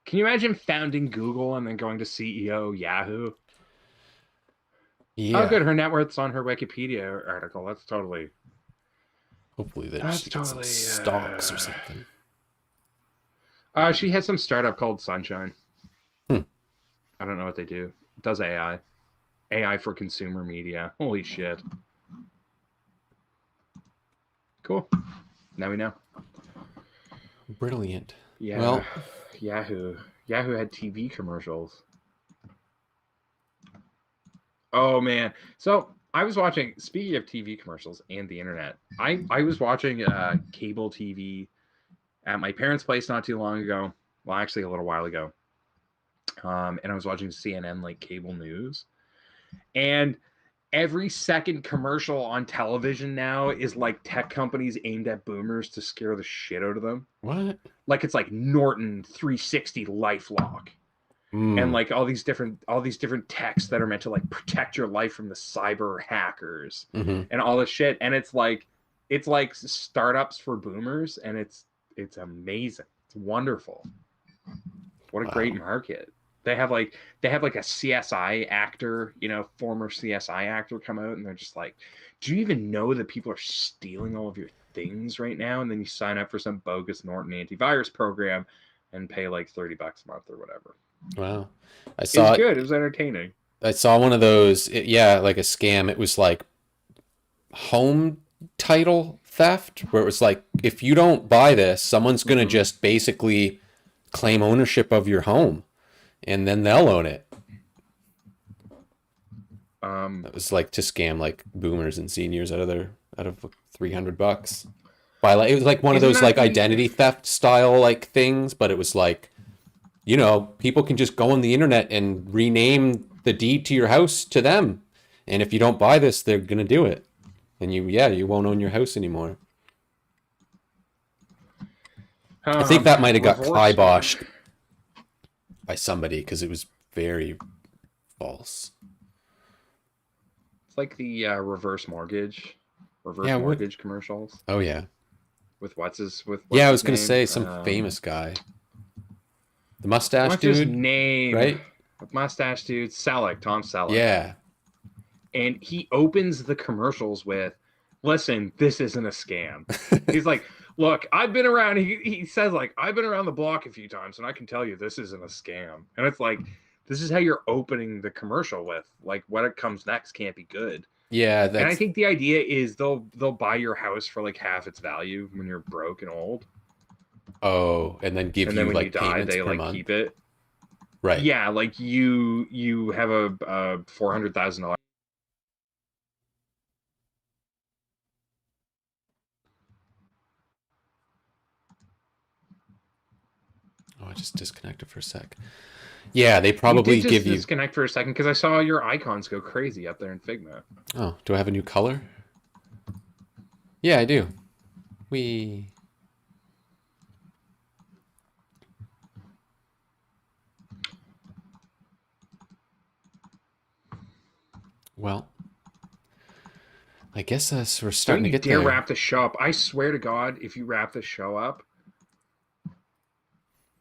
Can you imagine founding Google and then going to CEO Yahoo? Yeah. Oh, good. Her net worth's on her Wikipedia article. That's totally. Hopefully that That's she gets some totally, stocks or something. She has some startup called Sunshine. Hmm. I don't know what they do. It does AI. AI for consumer media. Holy shit. Cool. Now we know. Brilliant. Yeah. Well, Yahoo. Yahoo had TV commercials. Oh man. So I was watching, speaking of TV commercials and the internet, I was watching cable TV at my parents' place not too long ago. Well, actually a little while ago. And I was watching CNN like cable news. And every second commercial on television now is like tech companies aimed at boomers to scare the shit out of them. what? Like it's like Norton 360 LifeLock. And like all these different techs that are meant to like protect your life from the cyber hackers and all this shit. And it's like startups for boomers, and it's amazing. It's wonderful. What a great market. They have like a CSI actor, you know, former CSI actor come out, and they're just like, do you even know that people are stealing all of your things right now? And then you sign up for some bogus Norton antivirus program and pay like $30 a month or whatever. Wow. It was good. It was entertaining. I saw one of those, like a scam. It was like home title theft, where it was like, if you don't buy this, someone's going to just basically claim ownership of your home, and then they'll own it. That was like to scam like boomers and seniors out of $300. By like, it was like one of those like identity theft style like things, but it was like, you know, people can just go on the internet and rename the deed to your house to them. And if you don't buy this, they're going to do it. And you won't own your house anymore. I think that might have got kiboshed by somebody because it was very false. It's like the reverse mortgage commercials. Oh, yeah. With what's I his was going to name? say some famous guy. The mustache What's dude, his name? right? Mustache dude, Selleck, Tom Selleck. Yeah. And he opens the commercials with, listen, this isn't a scam. He's like, look, I've been around. He says, like, I've been around the block a few times, and I can tell you this isn't a scam. And it's like, this is how you're opening the commercial with, like, what comes next can't be good. Yeah. And I think the idea is they'll buy your house for like half its value when you're broke and old. Oh, and then give and you then when like you die, payments they per like month. keep it. Right. Yeah, like you have a $400,000. Oh, I just disconnected for a sec. Yeah, they probably You did just give you. disconnect for a second because I saw your icons go crazy up there in Figma. Oh, do I have a new color? Yeah, I do. Well, I guess we're starting to get there. Don't you dare wrap the show up. I swear to God, if you wrap the show up,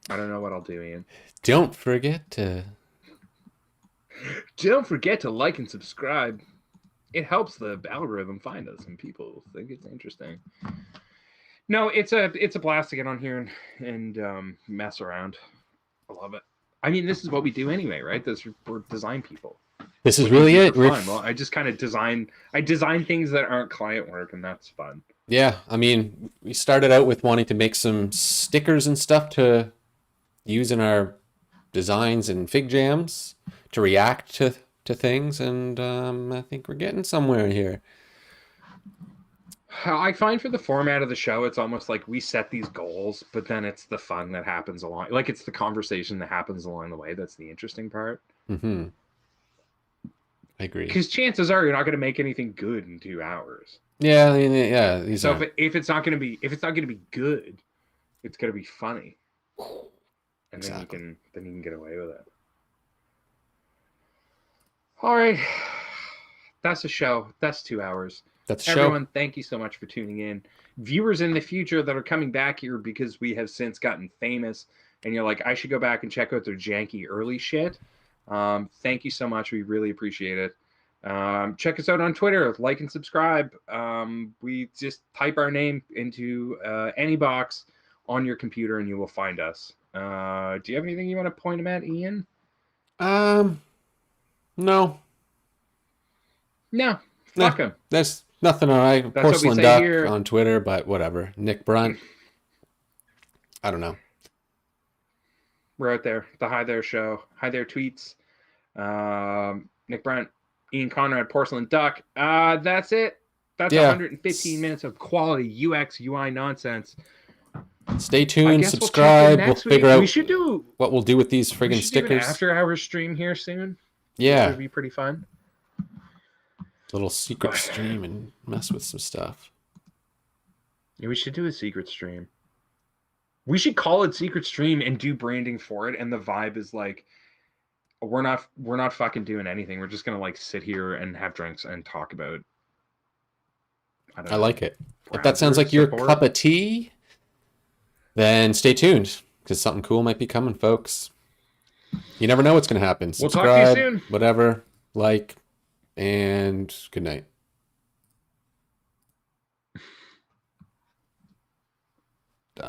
I don't know what I'll do, Ian. Don't forget to like and subscribe. it helps the algorithm find us, and people think it's interesting. No, it's a blast to get on here and mess around. I love it. I mean, this is what we do anyway, right? We're design people. This is really it. Fun. Well, I just kind of design things that aren't client work, and that's fun. Yeah, I mean, we started out with wanting to make some stickers and stuff to use in our designs and fig jams to react to things, and I think we're getting somewhere here. I find for the format of the show, it's almost like we set these goals, but then it's the fun that happens along, like it's the conversation that happens along the way. That's the interesting part. Mm-hmm. I agree. Because chances are you're not going to make anything good in 2 hours. Yeah, I mean, yeah. So if it's not going to be good, it's going to be funny, and exactly. then you can get away with it. All right, that's a show. That's 2 hours. That's everyone. Thank you so much for tuning in. Viewers in the future that are coming back here because we have since gotten famous, and you're like, I should go back and check out their janky early shit. Thank you so much. We really appreciate it. Check us out on Twitter, like and subscribe. We just type our name into any box on your computer and you will find us. Do you have anything you want to point them at, Ian? No. Fuck him. There's nothing on I Porcelain Duck here on Twitter, but whatever. Nick Brunt. I don't know. We're out there. The Hi There Show. Hi There Tweets. Nick Brunt, Ian Conrad, Porcelain Duck. That's it. That's 115 minutes of quality UX UI nonsense. Stay tuned, subscribe. We'll figure out what we'll do with these friggin' stickers. Do an after-hours stream here soon. Yeah. It would be pretty fun. Little secret stream and mess with some stuff. Yeah, we should do a secret stream. We should call it Secret Stream and do branding for it, and the vibe is like, we're not fucking doing anything. We're just gonna like sit here and have drinks and talk about. I like it. If that sounds like your cup of tea, then stay tuned because something cool might be coming, folks. You never know what's gonna happen. Subscribe, we'll talk to you soon. Whatever, like, and good night.